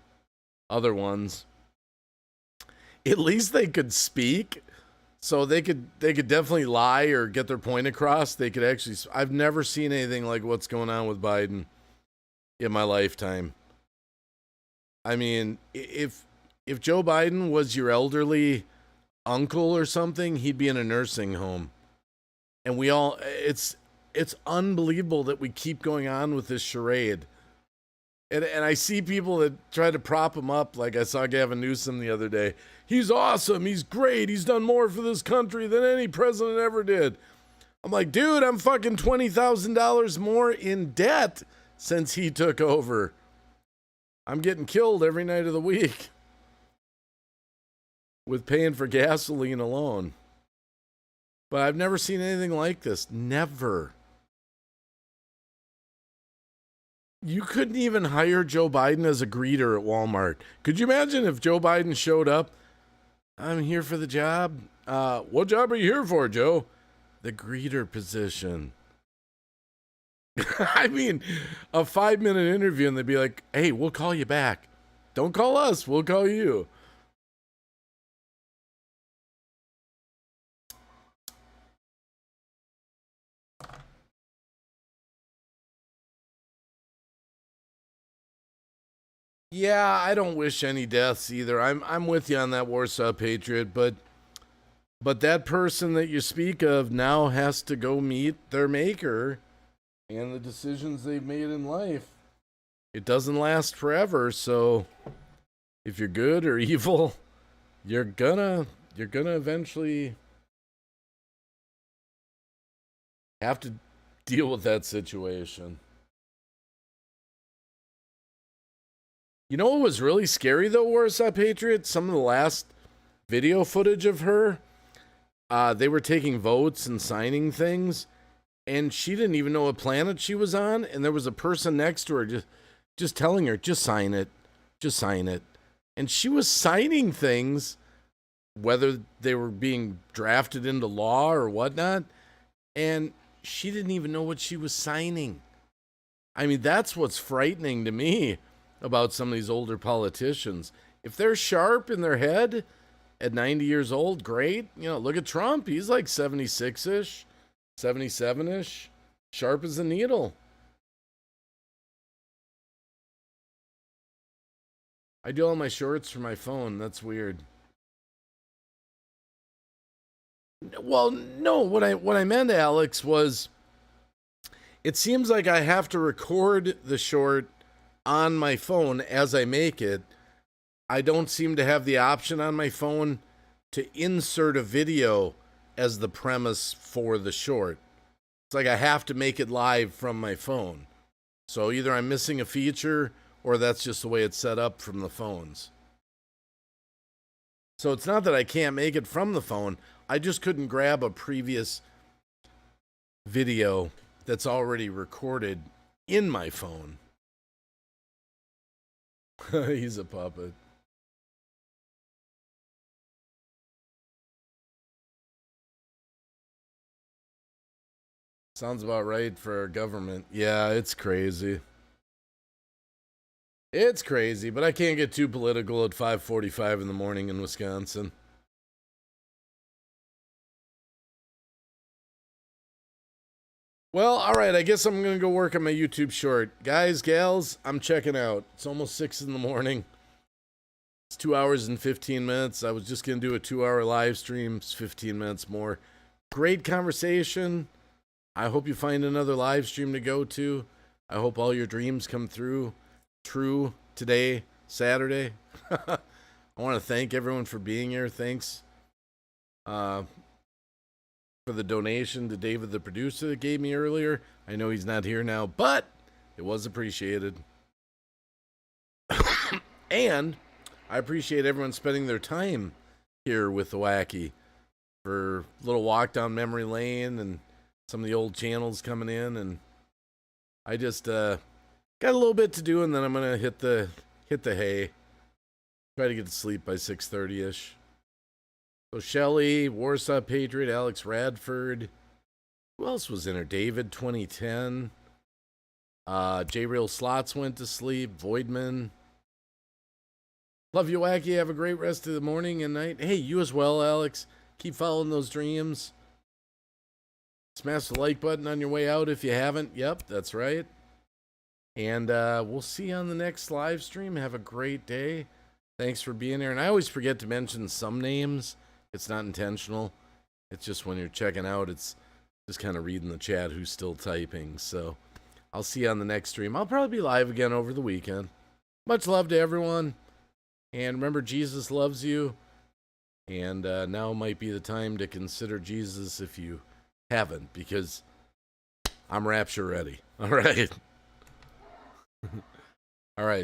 other ones, at least they could speak. So they could definitely lie or get their point across. They could actually... I've never seen anything like what's going on with Biden in my lifetime. I mean, if Joe Biden was your elderly uncle or something, he'd be in a nursing home. And it's unbelievable that we keep going on with this charade. And I see people that try to prop him up, like I saw Gavin Newsom the other day. He's awesome. He's great. He's done more for this country than any president ever did. I'm like, dude, I'm fucking $20,000 more in debt since he took over. I'm getting killed every night of the week with paying for gasoline alone. But I've never seen anything like this. Never. You couldn't even hire Joe Biden as a greeter at Walmart. Could you imagine if Joe Biden showed up? I'm here for the job. What job are you here for, Joe? The greeter position. I mean, a 5-minute interview and they'd be like, hey, we'll call you back. Don't call us. We'll call you. Yeah, I don't wish any deaths either. I'm with you on that, Warsaw Patriot, but that person that you speak of now has to go meet their maker and the decisions they've made in life. It doesn't last forever, so if you're good or evil, you're gonna eventually have to deal with that situation. You know what was really scary though, Warsaw Patriot? Some of the last video footage of her, they were taking votes and signing things, and she didn't even know what planet she was on, and there was a person next to her just telling her, just sign it, just sign it. And she was signing things, whether they were being drafted into law or whatnot, and she didn't even know what she was signing. I mean, that's what's frightening to me about some of these older politicians. If they're sharp in their head at 90 years old, great. You know, look at Trump. He's like 76-ish, 77-ish, sharp as a needle. I do all my shorts from my phone. That's weird. Well, no, what I meant, Alex, was it seems like I have to record the short on my phone as I make it. I don't seem to have the option on my phone to insert a video as the premise for the short. It's like I have to make it live from my phone. So either I'm missing a feature or that's just the way it's set up from the phones. So it's not that I can't make it from the phone. I just couldn't grab a previous video that's already recorded in my phone. He's a puppet. Sounds about right for our government. Yeah, it's crazy. It's crazy, but I can't get too political at 5:45 in the morning in Wisconsin. Well, all right, I guess I'm going to go work on my YouTube short. Guys, gals, I'm checking out. It's almost 6 in the morning. It's 2 hours and 15 minutes. I was just going to do a 2-hour live stream. It's 15 minutes more. Great conversation. I hope you find another live stream to go to. I hope all your dreams come true today, Saturday. I want to thank everyone for being here. Thanks for the donation to David, the producer, that gave me earlier. I know he's not here now, but it was appreciated. And I appreciate everyone spending their time here with the Wacky for a little walk down memory lane and some of the old channels coming in. And I just got a little bit to do, and then I'm gonna hit the hay. Try to get to sleep by 6:30ish. So Shelly, Warsaw Patriot, Alex Radford. Who else was in her? David 2010. J-Real Slots went to sleep. Voidman. Love you, Wacky. Have a great rest of the morning and night. Hey, you as well, Alex. Keep following those dreams. Smash the like button on your way out if you haven't. Yep, that's right. And we'll see you on the next live stream. Have a great day. Thanks for being here. And I always forget to mention some names. It's not intentional. It's just when you're checking out, it's just kind of reading the chat who's still typing. So I'll see you on the next stream. I'll probably be live again over the weekend. Much love to everyone. And remember, Jesus loves you. And now might be the time to consider Jesus if you haven't, because I'm rapture ready. All right. All right.